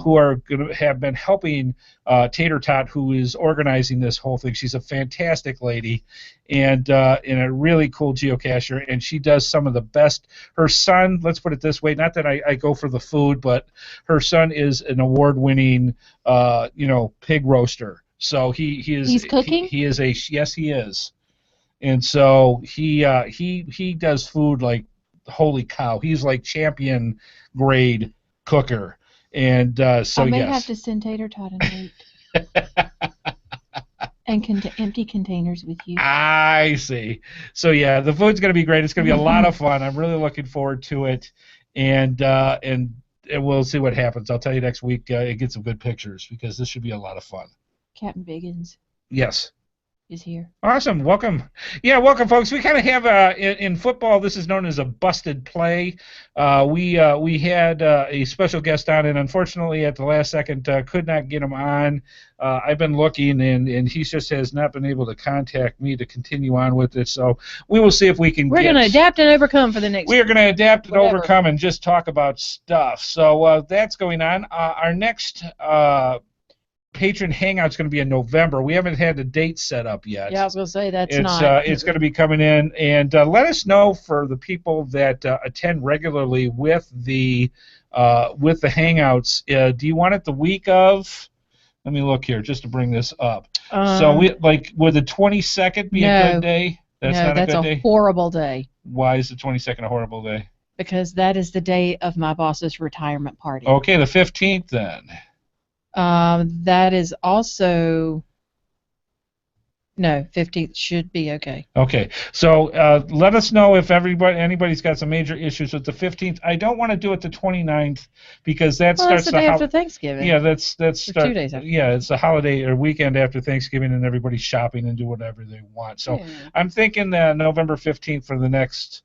who are going to have been helping HeadHardHat, who is organizing this whole thing. She's a fantastic lady and a really cool geocacher, and she does some of the best. Her son, let's put it this way, not that I go for the food, but her son is an award-winning pig roaster. So he's cooking? Yes, he is. And so he does food like holy cow. He's like champion grade cooker. And so I may have to send HeadHardHat and and empty containers with you. I see. So yeah, the food's going to be great. It's going to be a lot of fun. I'm really looking forward to it. And we'll see what happens. I'll tell you next week. Get some good pictures, because this should be a lot of fun. Captain Biggins. Yes. Is here. Awesome. Welcome. Yeah, welcome, folks. We kind of have in football, this is known as a busted play. We had a special guest on, and unfortunately at the last second could not get him on. I've been looking, and he just has not been able to contact me to continue on with it. So we will see if we can. We're going to adapt and overcome for the next. We are going to adapt and overcome and just talk about stuff. So that's going on. Our next patron hangout's going to be in November. We haven't had the date set up yet. Yeah, I was going to say it's going to be coming in, and let us know for the people that attend regularly with the hangouts. Do you want it the week of? Let me look here just to bring this up. So would the 22nd be a good day? That's a horrible day. Why is the 22nd a horrible day? Because that is the day of my boss's retirement party. Okay, the 15th then. That is also 15th should be okay. Okay, so let us know if anybody's got some major issues with the 15th. I don't want to do it the 29th because starts that's the day after Thanksgiving. Yeah, that's 2 days after. Yeah, it's a holiday or weekend after Thanksgiving, and everybody's shopping and do whatever they want. So I'm thinking November 15th for the next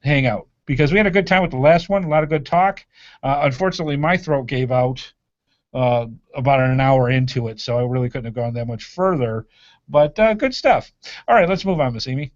hangout. Because we had a good time with the last one, a lot of good talk. Unfortunately, my throat gave out about an hour into it, so I really couldn't have gone that much further. But good stuff. All right, let's move on, Miss Amy.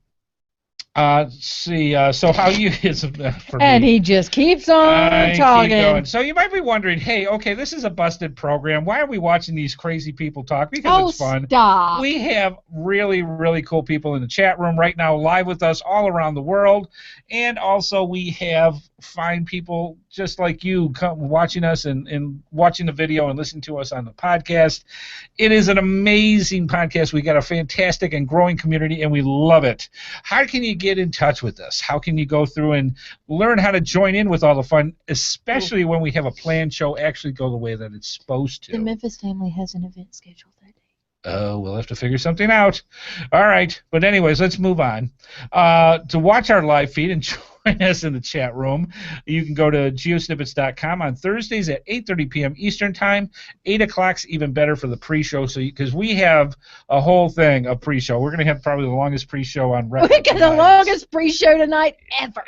Let's see. So how you is for and me. He just keeps on talking. Keep going. So you might be wondering, hey, okay, this is a busted program. Why are we watching these crazy people talk? Because it's fun. Stop. We have really, really cool people in the chat room right now, live with us all around the world, and also we have fine people just like you come watching us and watching the video and listening to us on the podcast. It is an amazing podcast. We got a fantastic and growing community, and we love it. How can you get in touch with us? How can you go through and learn how to join in with all the fun, especially when we have a planned show actually go the way that it's supposed to? The Memphis family has an event scheduled that day. Oh, we'll have to figure something out. All right. But anyways, let's move on. To watch our live feed and join us in the chat room, you can go to geosnippits.com on Thursdays at 8:30 p.m. Eastern Time. 8 o'clock's even better for the pre-show, because we have a whole thing of pre-show. We're going to have probably the longest pre-show on record. We got the longest pre-show tonight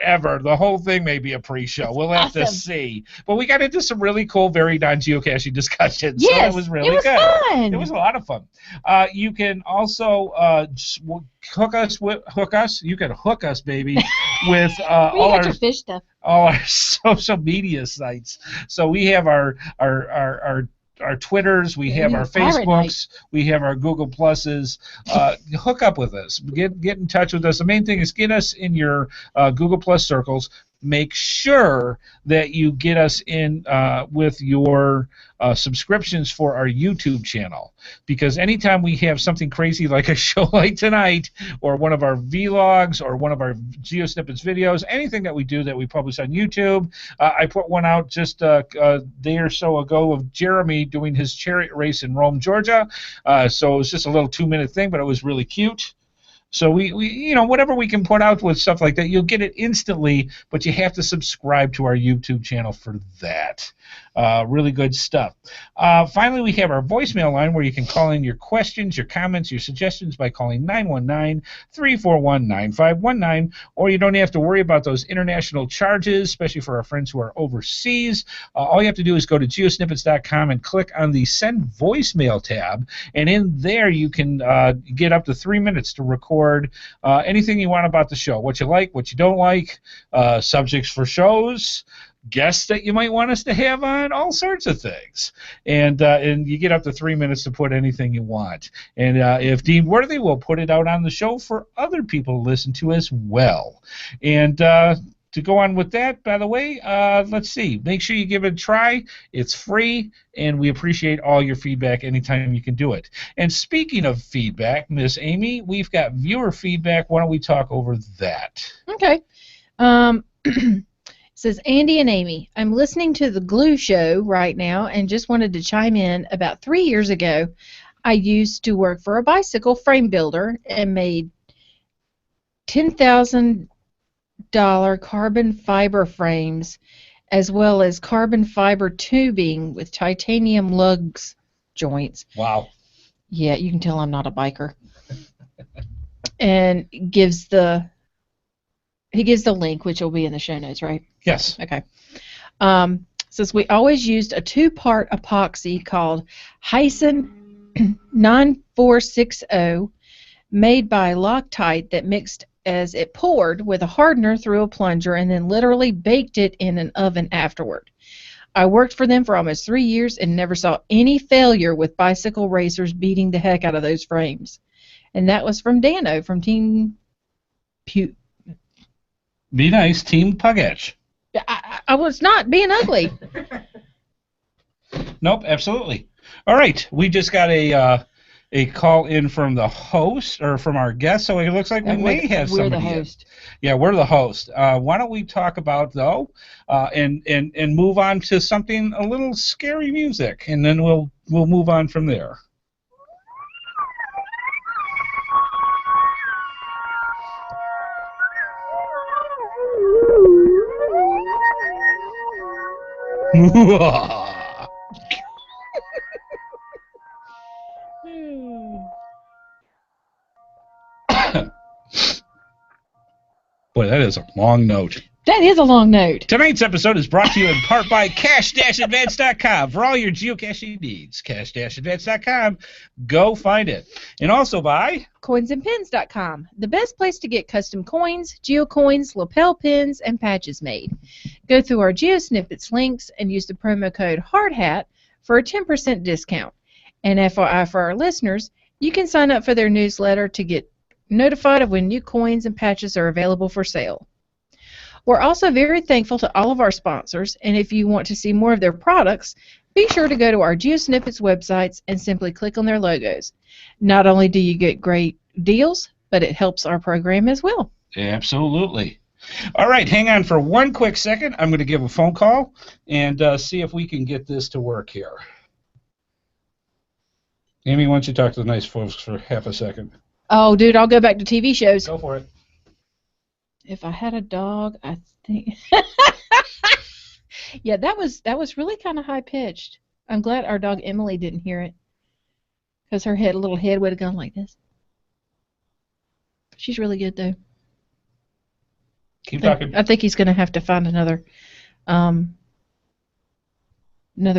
ever. The whole thing may be a pre-show. We'll have to see. But we got into some really cool, very non-geocaching discussions. Yes, so it was really good. Fun. It was a lot of fun. You can also hook us. You can hook us, baby, with all our fish stuff. All our social media sites. So we have our Twitters, we have our Facebooks, we have our Google Pluses. Hook up with us. Get in touch with us. The main thing is get us in your Google Plus circles. make sure that you get us in with your subscriptions for our YouTube channel, because anytime we have something crazy like a show like tonight, or one of our vlogs, or one of our GeoSnippits videos, anything that we do that we publish on YouTube, I put one out just a day or so ago of Jeremy doing his chariot race in Rome, Georgia. So it was just a little 2-minute thing, but it was really cute. So we whatever we can put out with stuff like that, you'll get it instantly, but you have to subscribe to our YouTube channel for that. Really good stuff. Finally, we have our voicemail line where you can call in your questions, your comments, your suggestions by calling 919-341-9519, or you don't have to worry about those international charges, especially for our friends who are overseas. All you have to do is go to geosnippets.com and click on the Send Voicemail tab, and in there you can get up to 3 minutes to record anything you want about the show, what you like, what you don't like, subjects for shows, guests that you might want us to have on, all sorts of things. And you get up to 3 minutes to put anything you want. And if deemed worthy, we'll put it out on the show for other people to listen to as well. And to go on with that, by the way, let's see. Make sure you give it a try. It's free, and we appreciate all your feedback anytime you can do it. And speaking of feedback, Miss Amy, we've got viewer feedback. Why don't we talk over that? Okay. It says, Andy and Amy, I'm listening to the Glue Show right now and just wanted to chime in. About 3 years ago, I used to work for a bicycle frame builder and made $10,000 carbon fiber frames, as well as carbon fiber tubing with titanium lugs joints. Wow. Yeah, you can tell I'm not a biker. And he gives the link, which will be in the show notes, right? Yes. Okay. Says we always used a 2-part epoxy called Hyson 9460, made by Loctite, that mixed as it poured with a hardener through a plunger and then literally baked it in an oven afterward. I worked for them for almost 3 years and never saw any failure with bicycle racers beating the heck out of those frames. And that was from Dano from Team Be nice, Team Puggetch. I was not being ugly. Nope, absolutely. All right, we just got a call in from the host, or from our guest, so it looks like we may have somebody. We're the host. Yeah, we're the host. Why don't we talk about, though, and move on to something, a little scary music, and then we'll move on from there. Boy, that is a long note. That is a long note. Tonight's episode is brought to you in part by Cash-Advance.com for all your geocaching needs. Cash-Advance.com. Go find it. And also by Coinsandpins.com, the best place to get custom coins, geocoins, lapel pins, and patches made. Go through our GeoSnippets links and use the promo code HeadHardHat for a 10% discount. And FYI for our listeners, you can sign up for their newsletter to get notified of when new coins and patches are available for sale. We're also very thankful to all of our sponsors, and if you want to see more of their products, be sure to go to our GeoSnippets websites and simply click on their logos. Not only do you get great deals, but it helps our program as well. Absolutely. All right, hang on for one quick second. I'm going to give a phone call and see if we can get this to work here. Amy, why don't you talk to the nice folks for half a second? Oh, dude, I'll go back to TV shows. Go for it. If I had a dog, I think... Yeah, that was really kind of high-pitched. I'm glad our dog Emily didn't hear it, because her little head would have gone like this. She's really good, though. Keep talking. I think he's going to have to find another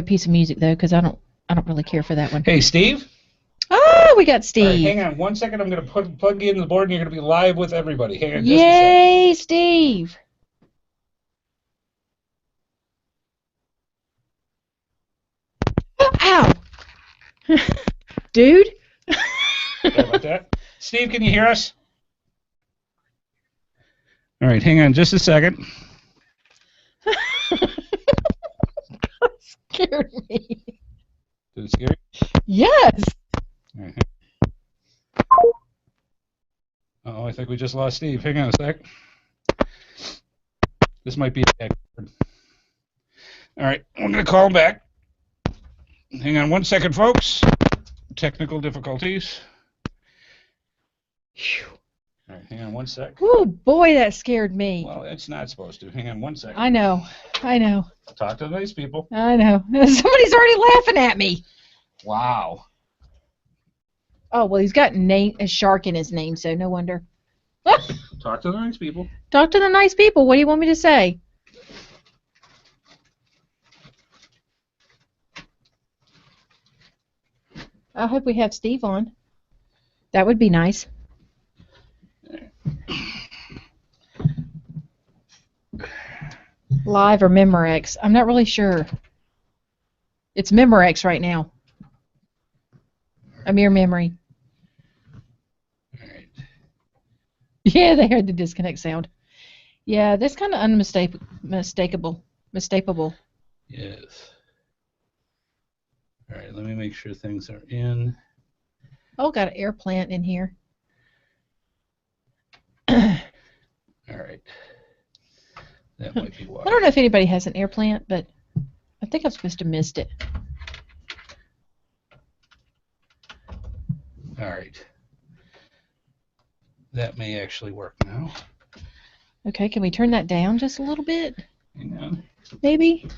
piece of music, though, because I don't really care for that one. Hey, Steve? Oh, we got Steve. All right, hang on 1 second. I'm going to plug you into the board, and you're going to be live with everybody. Hang on just Yay, Steve. Ow. Dude. Sorry about that. Steve, can you hear us? All right, hang on just a second. scared me. Did it scare you? Yes. Oh, I think we just lost Steve. Hang on a sec. This might be a bad word. All right, I'm going to call him back. Hang on 1 second, folks. Technical difficulties. Whew. All right, hang on 1 sec. Oh, boy, that scared me. Well, it's not supposed to. Hang on 1 second. I know. Talk to the nice people. I know. Somebody's already laughing at me. Wow. Oh, well, he's got a shark in his name, so no wonder. Talk to the nice people. Talk to the nice people. What do you want me to say? I hope we have Steve on. That would be nice. Live or Memorex? I'm not really sure. It's Memorex right now. A mere memory. All right. Yeah, they heard the disconnect sound. Yeah, that's kind of unmistakable. Yes. All right, let me make sure things are in. Oh, got an air plant in here. All right. That might be why. I don't know if anybody has an air plant, but I think I'm supposed to have missed it. All right. That may actually work now. Okay, can we turn that down just a little bit? Hang on. Maybe?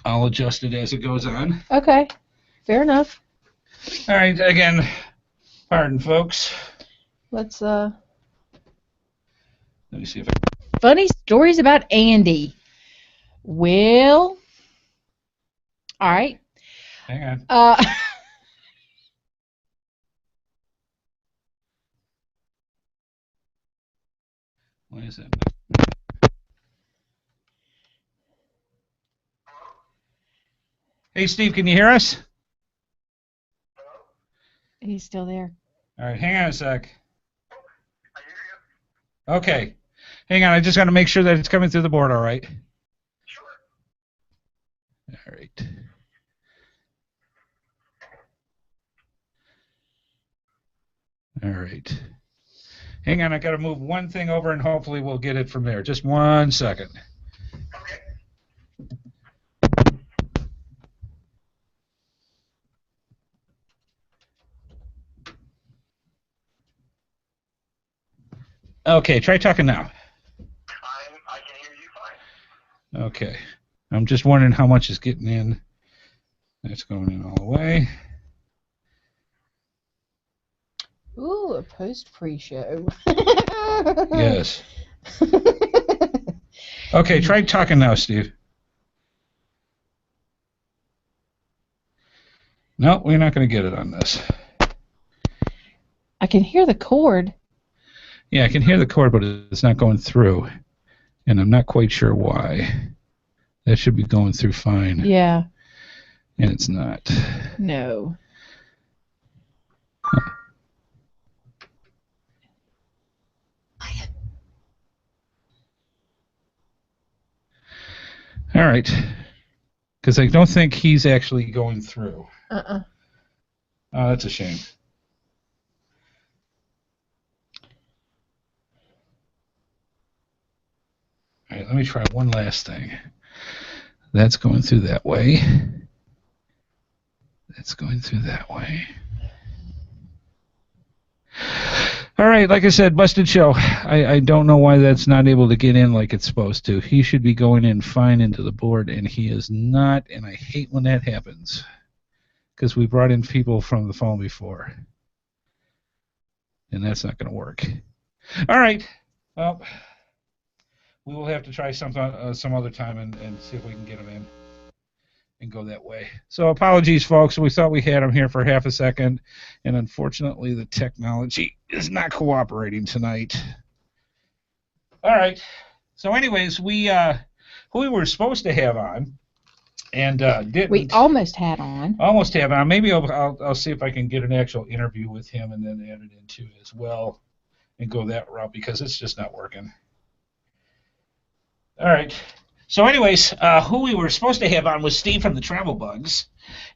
I'll adjust it as it goes on. Okay, fair enough. All right, again, pardon, folks. Let's, Let me see if Funny stories about Andy. Well, all right. Hang on. Why is that? Hey, Steve, can you hear us? He's still there. All right, hang on a sec. Okay. Hang on, I just got to make sure that it's coming through the board all right. Sure. All right. All right. Hang on, I got to move one thing over and hopefully we'll get it from there. Just 1 second. Okay. Okay, try talking now. I can hear you fine. Okay. I'm just wondering how much is getting in. That's going in all the way. Ooh, a post pre-show. Yes. Okay, try talking now, Steve. No, we're not going to get it on this. I can hear the cord. Yeah, I can hear the cord, but it's not going through. And I'm not quite sure why. That should be going through fine. Yeah. And it's not. No. All right. Because I don't think he's actually going through. Uh-uh. Oh, that's a shame. All right, let me try one last thing. That's going through that way. That's going through that way. All right, like I said, busted show. I don't know why that's not able to get in like it's supposed to. He should be going in fine into the board, and he is not, and I hate when that happens because we brought in people from the phone before, and that's not going to work. All right, well, we will have to try some other time and see if we can get him in and go that way. So apologies, folks. We thought we had him here for half a second, and unfortunately the technology is not cooperating tonight. All right. So anyways, who we were supposed to have on and didn't. We almost had on. Almost have on. Maybe I'll see if I can get an actual interview with him and then add it into as well and go that route because it's just not working. All right. So anyways, who we were supposed to have on was Steve from the Travel Bugs,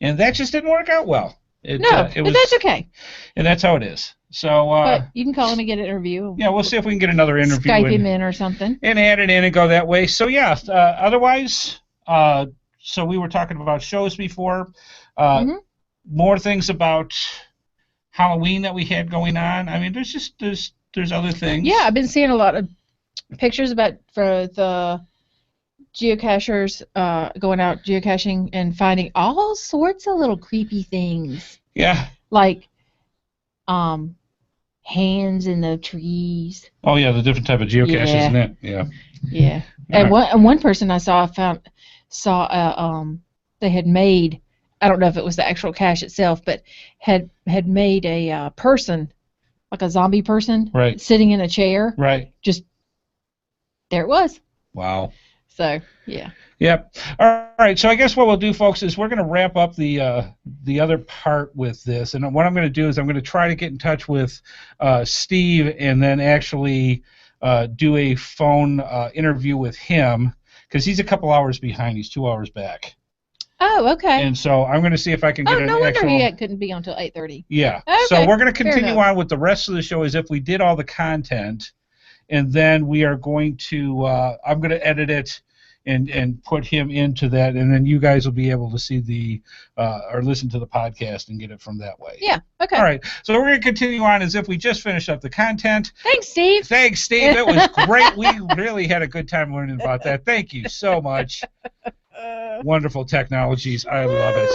and that just didn't work out well. But that's okay. And that's how it is. So but you can call him and get an interview. Yeah, we'll see if we can get another interview. Skype him in or something. And add it in and go that way. So yeah, otherwise, so we were talking about shows before. More things about Halloween that we had going on. I mean, there's other things. Yeah, I've been seeing a lot of pictures for the geocachers going out geocaching and finding all sorts of little creepy things. Yeah. Like hands in the trees. Oh yeah, the different type of geocaches, isn't it? Yeah. Yeah. And one person I saw they had made, I don't know if it was the actual cache itself, but had made a person, like a zombie person, right, sitting in a chair. Right. Just there it was. Wow. So yeah. Yep. All right. So I guess what we'll do, folks, is we're going to wrap up the other part with this, and what I'm going to do is I'm going to try to get in touch with Steve and then actually do a phone interview with him because he's a couple hours behind. He's 2 hours back. Oh, okay. And so I'm going to see if I can get no wonder he couldn't be until 8:30. Yeah. Okay. So we're going to continue on with the rest of the show as if we did all the content, and then we are going to I'm going to edit it and put him into that, and then you guys will be able to see or listen to the podcast and get it from that way. Yeah. Okay. All right. So we're going to continue on as if we just finished up the content. Thanks, Steve. Thanks, Steve. That was great. We really had a good time learning about that. Thank you so much. Wonderful technologies. I love it.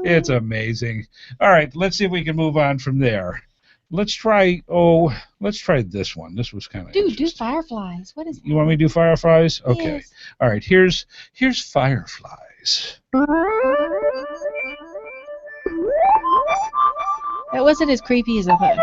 It's amazing. All right. Let's see if we can move on from there. Let's try this one. This was kind of do fireflies. What is that? You want me to do fireflies? Okay. Yes. All right. Here's fireflies. That wasn't as creepy as I thought.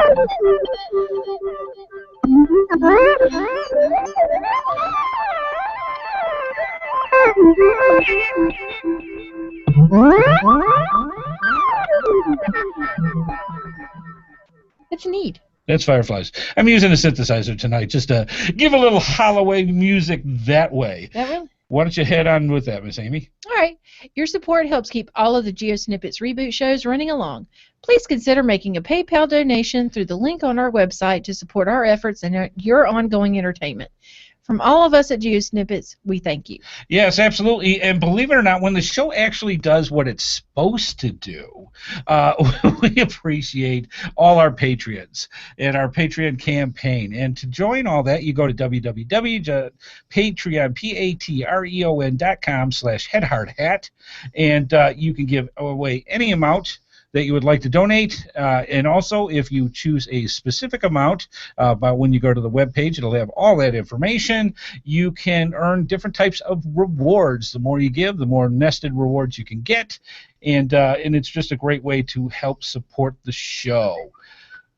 It's neat. That's fireflies. I'm using a synthesizer tonight just to give a little Halloween music that way. That really? Why don't you head on with that, Miss Amy? All right. Your support helps keep all of the GeoSnippits Reboot shows running along. Please consider making a PayPal donation through the link on our website to support our efforts and your ongoing entertainment. From all of us at GeoSnippits, we thank you. Yes, absolutely. And believe it or not, when the show actually does what it's supposed to do, we appreciate all our Patreons and our Patreon campaign. And to join all that, you go to www.patreon.com/HeadHardHat, and you can give away any amount that you would like to donate, and also if you choose a specific amount, when you go to the webpage, it'll have all that information. You can earn different types of rewards. The more you give, the more nested rewards you can get, and it's just a great way to help support the show.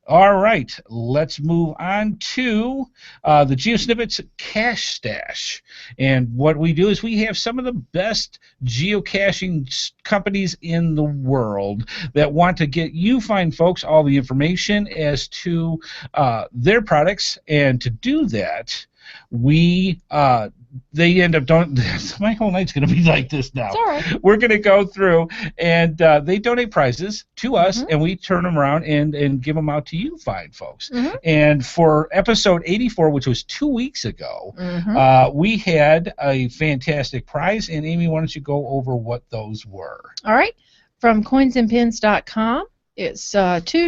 All right, let's move on to the GeoSnippits Cache Stash. And what we do is we have some of the best geocaching companies in the world that want to get you fine folks all the information as to their products. And to do that, they end up my whole night's going to be like this now. It's all right. We're going to go through, and they donate prizes to us, and we turn them around and give them out to you fine folks. And for episode 84, which was 2 weeks ago, we had a fantastic prize. And Amy, why don't you go over what those were? All right. From coinsandpins.com, it's 2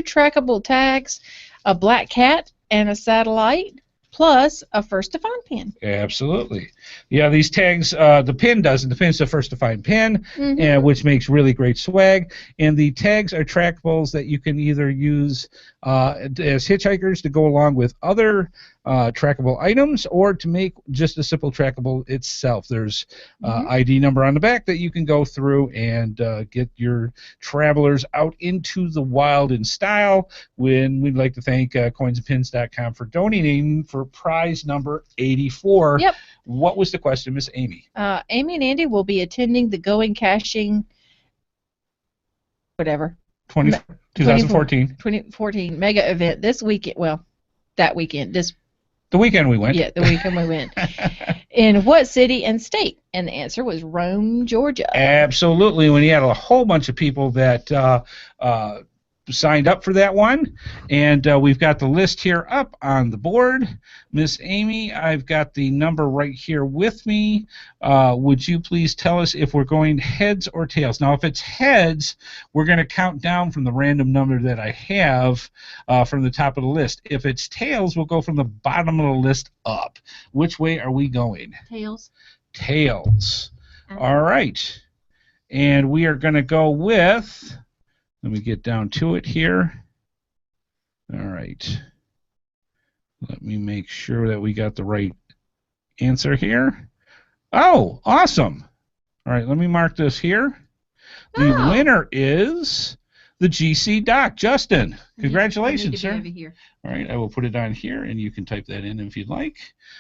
trackable tags, a black cat, and a satellite, plus a first to find pin. Absolutely. Yeah, these tags, the pin doesn't. The pin's the first to find pin, which makes really great swag. And the tags are trackables that you can either use as hitchhikers to go along with other trackable items, or to make just a simple trackable itself. There's ID number on the back that you can go through and get your travelers out into the wild in style. When we'd like to thank coinsandpins.com for donating for prize number 84. Yep. What was the question, Miss Amy? Amy and Andy will be attending the Going Caching, whatever. 2014 mega event this weekend. Well, that weekend. The weekend we went. Yeah, the weekend we went. In what city and state? And the answer was Rome, Georgia. Absolutely. When you had a whole bunch of people that signed up for that one, and we've got the list here up on the board. Miss Amy, I've got the number right here with me. Would you please tell us if we're going heads or tails? Now, if it's heads, we're going to count down from the random number that I have from the top of the list. If it's tails, we'll go from the bottom of the list up. Which way are we going? Tails. Tails. All right. And we are going to go with... Let me get down to it here. All right. Let me make sure that we got the right answer here. Oh, awesome. All right, let me mark this here. The winner is the GC Doc, Justin. Congratulations, sir. Over here. All right, I will put it on here, and you can type that in if you'd like.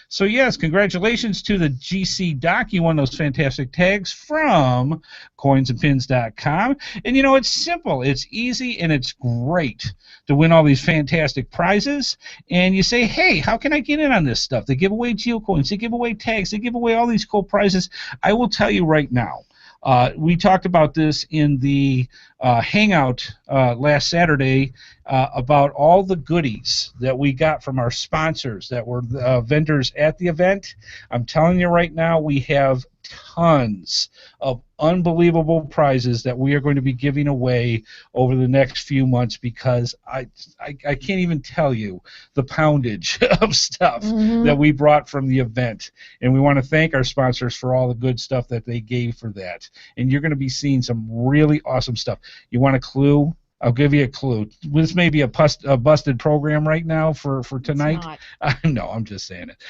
So, yes, congratulations to the GC Doc. You won those fantastic tags from coinsandpins.com. And, you know, it's simple. It's easy, and it's great to win all these fantastic prizes. And you say, hey, how can I get in on this stuff? They give away geocoins. They give away tags. They give away all these cool prizes. I will tell you right now. We talked about this in the Hangout last Saturday about all the goodies that we got from our sponsors that were vendors at the event. I'm telling you right now, we have tons of unbelievable prizes that we are going to be giving away over the next few months because I can't even tell you the poundage of stuff that we brought from the event. And we want to thank our sponsors for all the good stuff that they gave for that. And you're going to be seeing some really awesome stuff. You want a clue? I'll give you a clue. This may be a busted program right now for tonight. No, I'm just saying it.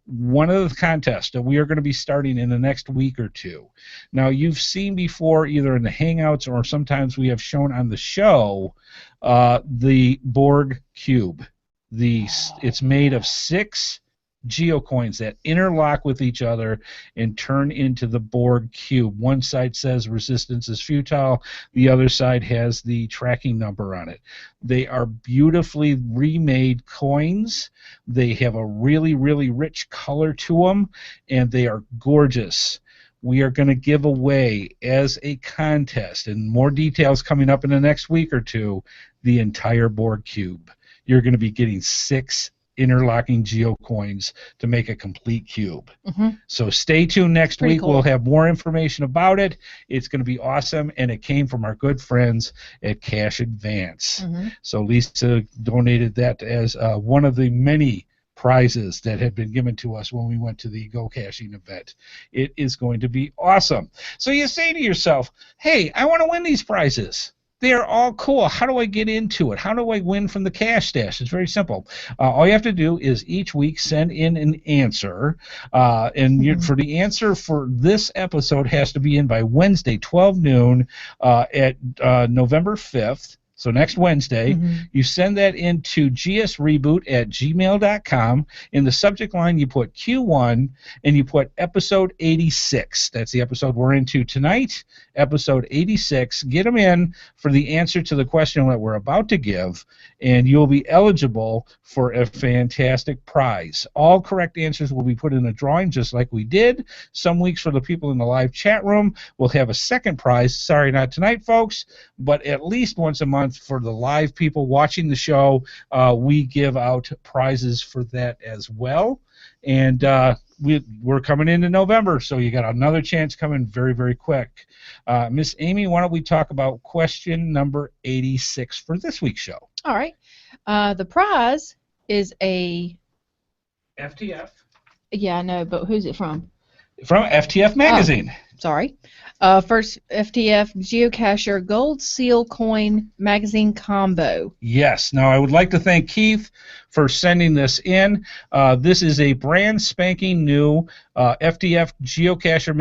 One of the contests that we are going to be starting in the next week or two. Now, you've seen before either in the Hangouts or sometimes we have shown on the show the Borg Cube. It's made of 6 geocoins that interlock with each other and turn into the Borg Cube. One side says resistance is futile. The other side has the tracking number on it. They are beautifully remade coins. They have a really, really rich color to them, and they are gorgeous. We are going to give away as a contest, and more details coming up in the next week or two, the entire Borg Cube. You're going to be getting 6 interlocking geocoins to make a complete cube. So stay tuned next week. Cool. We'll have more information about it. It's going to be awesome, and it came from our good friends at Cash Advance. So Lisa donated that as one of the many prizes that had been given to us when we went to the Go Caching event. It is going to be awesome. So you say to yourself, hey, I want to win these prizes. They're all cool. How do I get into it? How do I win from the cash stash? It's very simple. All you have to do is each week send in an answer, and for the answer for this episode has to be in by Wednesday, 12 noon at November 5th. So next Wednesday, you send that into gsreboot@gmail.com. In the subject line, you put Q1, and you put episode 86. That's the episode we're into tonight, episode 86. Get them in for the answer to the question that we're about to give, and you'll be eligible for a fantastic prize. All correct answers will be put in a drawing just like we did. Some weeks for the people in the live chat room, we'll have a second prize. Sorry, not tonight, folks, but at least once a month for the live people watching the show, we give out prizes for that as well. And we're coming into November, so you got another chance coming very, very quick. Miss Amy, why don't we talk about question number 86 for this week's show? All right. The prize is a... FTF. Yeah, I know, but who's it from? From FTF Magazine. Oh, sorry. First FTF Geocacher Gold Seal Coin Magazine Combo. Yes. Now, I would like to thank Keith for sending this in. This is a brand spanking new FTF Geocacher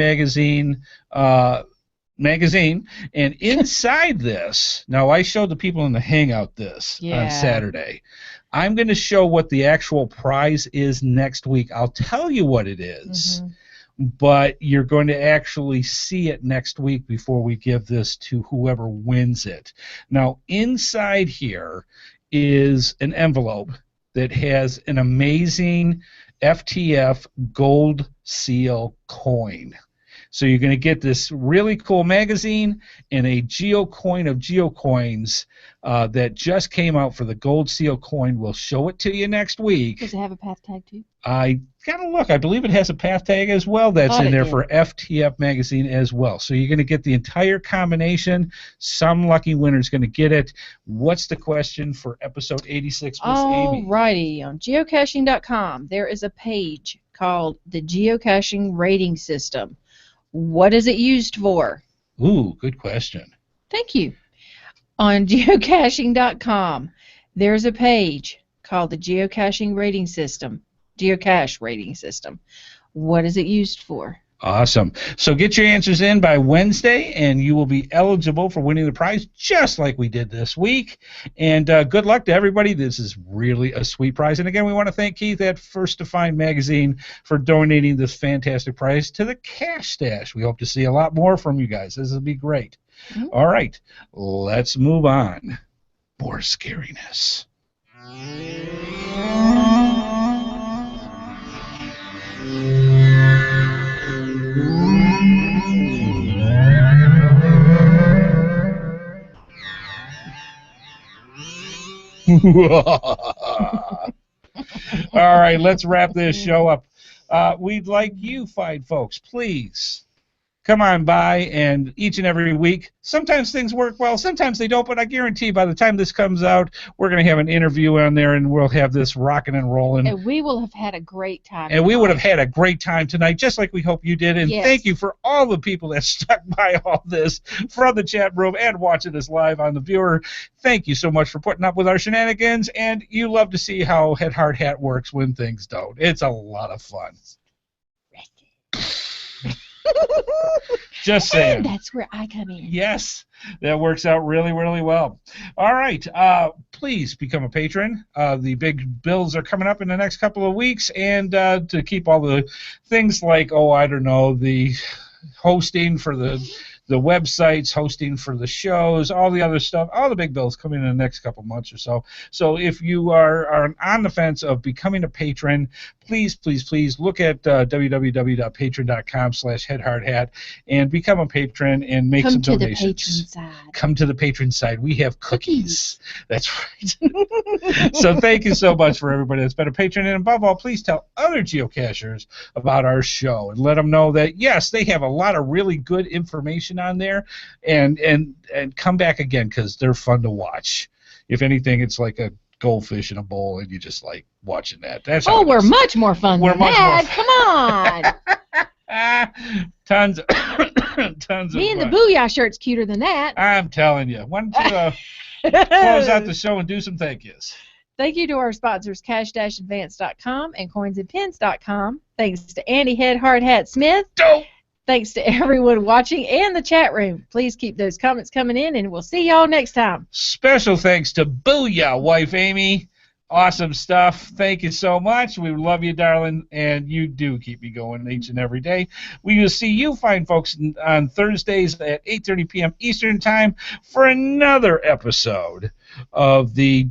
magazine, and inside this, now I showed the people in the Hangout this on Saturday. I'm going to show what the actual prize is next week. I'll tell you what it is. But you're going to actually see it next week before we give this to whoever wins it. Now, inside here is an envelope that has an amazing FTF gold seal coin. So you're going to get this really cool magazine and a Geo coin of Geo coins that just came out for the gold seal coin. We'll show it to you next week. Does it have a path tag too? I got to look. I believe it has a path tag as well that's in there for FTF magazine as well. So you're going to get the entire combination. Some lucky winner's going to get it. What's the question for episode 86, Miss Amy? Alrighty. On geocaching.com, there is a page called the Geocaching Rating System. What is it used for? Ooh, good question. Thank you. On geocaching.com, there's a page called the Geocaching Rating System. Geocache Rating System. What is it used for? Awesome. So get your answers in by Wednesday, and you will be eligible for winning the prize just like we did this week. And good luck to everybody. This is really a sweet prize. And again, we want to thank Keith at First to Find Magazine for donating this fantastic prize to the Cash Stash. We hope to see a lot more from you guys. This will be great. Mm-hmm. All right, let's move on. More scariness. All right, let's wrap this show up. We'd like you fine folks, please come on by, and each and every week, sometimes things work well, sometimes they don't, but I guarantee by the time this comes out, we're going to have an interview on there, and we'll have this rocking and rolling. And we will have had a great time. And we would have had a great time tonight, just like we hope you did. And thank you for all the people that stuck by all this from the chat room and watching us live on the viewer. Thank you so much for putting up with our shenanigans, and you love to see how HeadHardHat works when things don't. It's a lot of fun. Just saying. And that's where I come in. Yes, that works out really, really well. All right, please become a patron. The big bills are coming up in the next couple of weeks, and to keep all the things like, the hosting for the websites, hosting for the shows, all the other stuff, all the big bills coming in the next couple months or so. So if you are on the fence of becoming a patron, please look at www.patreon.com/HeadHardHat and become a patron and make some donations. Come to the patron side. We have cookies. That's right. So thank you so much for everybody that's been a patron. And above all, please tell other geocachers about our show and let them know that, yes, they have a lot of really good information on there, and come back again because they're fun to watch. If anything, it's like a goldfish in a bowl, and you just like watching that. That's we're much more fun than that. Come on. Tons of Me and the Booyah shirt's cuter than that. I'm telling you. Why don't you close out the show and do some thank yous? Thank you to our sponsors, cash-advance.com and coinsandpins.com. Thanks to Andy HeadHardHat Smith. Dope. Thanks to everyone watching and the chat room. Please keep those comments coming in, and we'll see y'all next time. Special thanks to Booyah, wife Amy. Awesome stuff. Thank you so much. We love you, darling, and you do keep me going each and every day. We will see you fine folks on Thursdays at 8:30 p.m. Eastern Time for another episode of the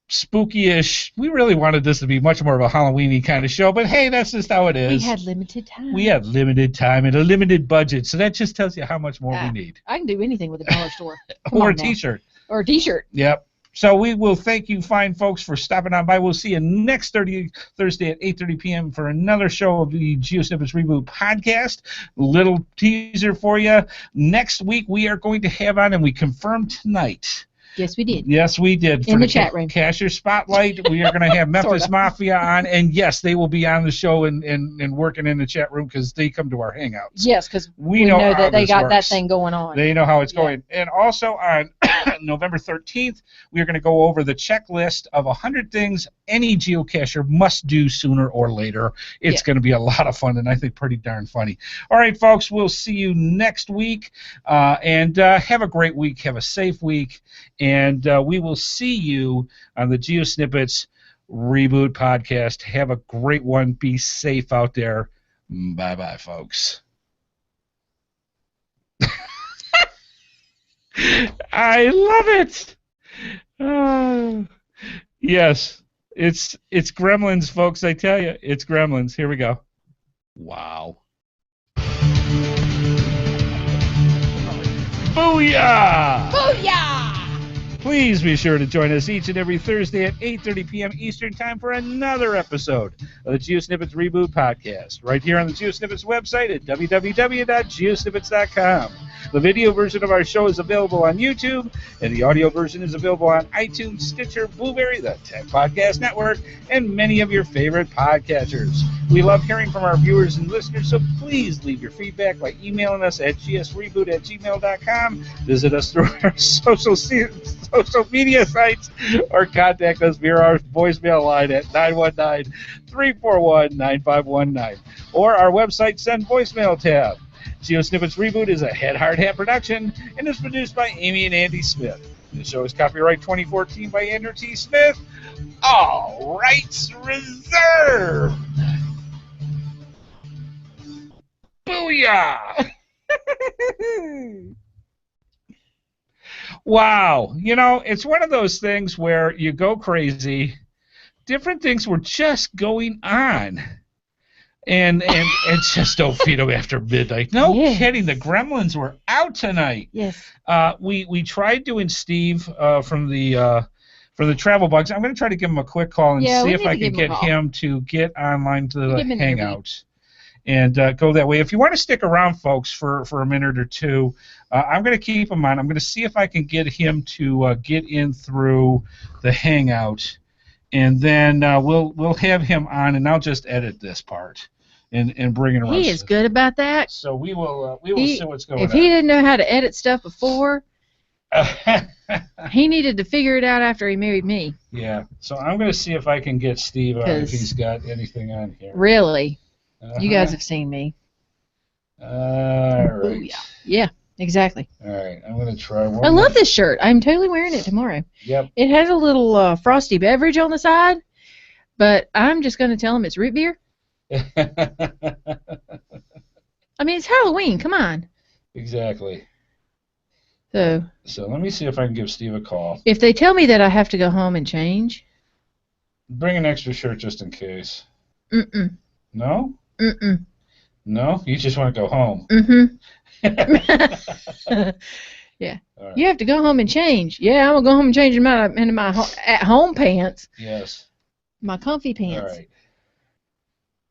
spooky-ish. We really wanted this to be much more of a Halloween-y kind of show, but hey, that's just how it is. We had limited time. We had limited time and a limited budget, so that just tells you how much more we need. I can do anything with a dollar store. Or a T-shirt. Or a T-shirt. Yep. So we will thank you fine folks for stopping on by. We'll see you next Thursday at 8:30 p.m. for another show of the GeoSnippits Reboot Podcast. Little teaser for you. Next week we are going to have on, and we confirmed tonight. Yes, we did. Yes, we did. In the chat room. Cashier Spotlight, we are going to have Memphis Mafia on, and yes, they will be on the show and working in the chat room because they come to our hangouts. Yes, because we know that they got that thing going on. They know how it's going. And also on November 13th, we are going to go over the checklist of 100 things any geocacher must do sooner or later. It's going to be a lot of fun, and I think pretty darn funny. All right, folks, we'll see you next week, and have a great week. Have a safe week. And we will see you on the GeoSnippits Reboot Podcast. Have a great one. Be safe out there. Bye-bye, folks. I love it. Yes. It's Gremlins, folks. I tell you, it's Gremlins. Here we go. Wow. Booyah! Booyah! Please be sure to join us each and every Thursday at 8:30 p.m. Eastern Time for another episode of the GeoSnippits Reboot Podcast, right here on the GeoSnippits website at www.geosnippits.com. The video version of our show is available on YouTube, and the audio version is available on iTunes, Stitcher, Blueberry, the Tech Podcast Network, and many of your favorite podcatchers. We love hearing from our viewers and listeners, so please leave your feedback by emailing us at gsreboot@gmail.com, visit us through our social media sites, or contact us via our voicemail line at 919-341-9519, or our website Send Voicemail tab. GeoSnippits Reboot is a HeadHardHat production and is produced by Amy and Andy Smith. The show is copyright 2014 by Andrew T. Smith. All rights reserved. Booyah! Wow. You know, it's one of those things where you go crazy. Different things were just going on. And just don't feed them after midnight. No kidding. The Gremlins were out tonight. Yes. We tried doing Steve from the Travel Bugs. I'm going to try to give him a quick call and see if I can get him to get online to the Hangout and go that way. If you want to stick around, folks, for a minute or two, I'm going to keep him on. I'm going to see if I can get him to get in through the Hangout, and then we'll have him on, and I'll just edit this part. And bring it around. He is good about that. So we will see what's going on. If he didn't know how to edit stuff before, he needed to figure it out after he married me. Yeah. So I'm going to see if I can get Steve on if he's got anything on here. Really? You guys have seen me. All right. Ooh, yeah, exactly. All right. I'm going to try one. I love this shirt. I'm totally wearing it tomorrow. Yep. It has a little frosty beverage on the side, but I'm just going to tell him it's root beer. I mean, it's Halloween. Come on. Exactly. So let me see if I can give Steve a call. If they tell me that I have to go home and change. Bring an extra shirt just in case. Mm-mm. No? Mm-mm. No? You just want to go home. Mm-hmm. Yeah. Right. You have to go home and change. Yeah, I'm going to go home and change into my at-home pants. Yes. My comfy pants. All right.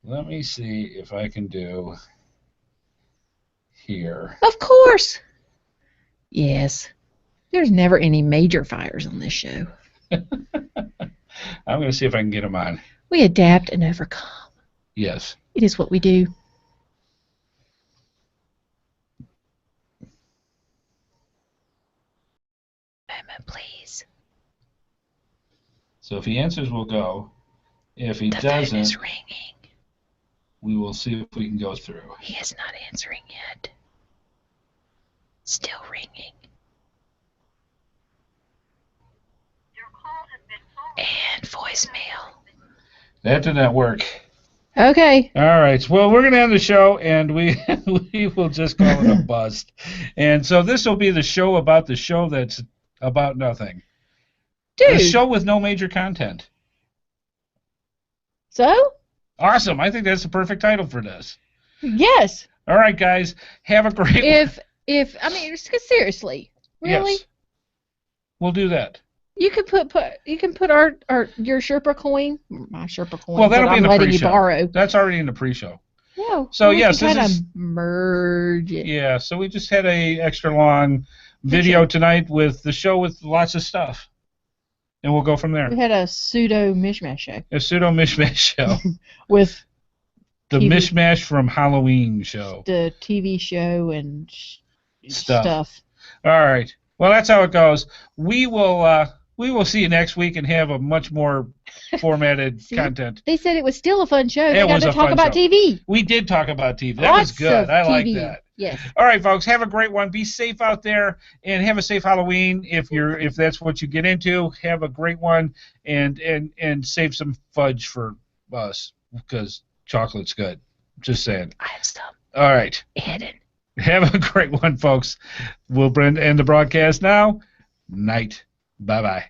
Let me see if I can do here. Of course. Yes. There's never any major fires on this show. I'm going to see if I can get him on. We adapt and overcome. Yes. It is what we do. Moment, please. So if he answers, we'll go. If he The phone doesn't, is ringing. we will see if we can go through. He is not answering yet. Still ringing. And voicemail. That did not work. Okay. All right. Well, we're going to end the show, and we will just call it a bust. And so this will be the show that's about nothing. Dude. The show with no major content. So? Awesome. I think that's the perfect title for this. Yes. All right, guys. Have a great one. I mean, seriously. Really? Yes. We'll do that. You can put your Sherpa coin, my Sherpa coin. Well, that'll be in the letting pre-show. You borrow. That's already in the pre-show. Yeah. So we yes, can this is merge it. Yeah. So we just had a extra long video tonight with the show with lots of stuff, and we'll go from there. We had a pseudo mishmash show. A pseudo mishmash show. With the TV, mishmash from Halloween show. The TV show and stuff. All right. Well, that's how it goes. We will see you next week and have a much more formatted content. They said it was still a fun show. They got was to a talk fun about show. TV. We did talk about TV. That was good. I like that. Yes. All right, folks. Have a great one. Be safe out there and have a safe Halloween. If that's what you get into, have a great one and save some fudge for us because chocolate's good. Just saying. I have some. All right. Hidden. Have a great one, folks. We'll end the broadcast now. Night. Bye-bye.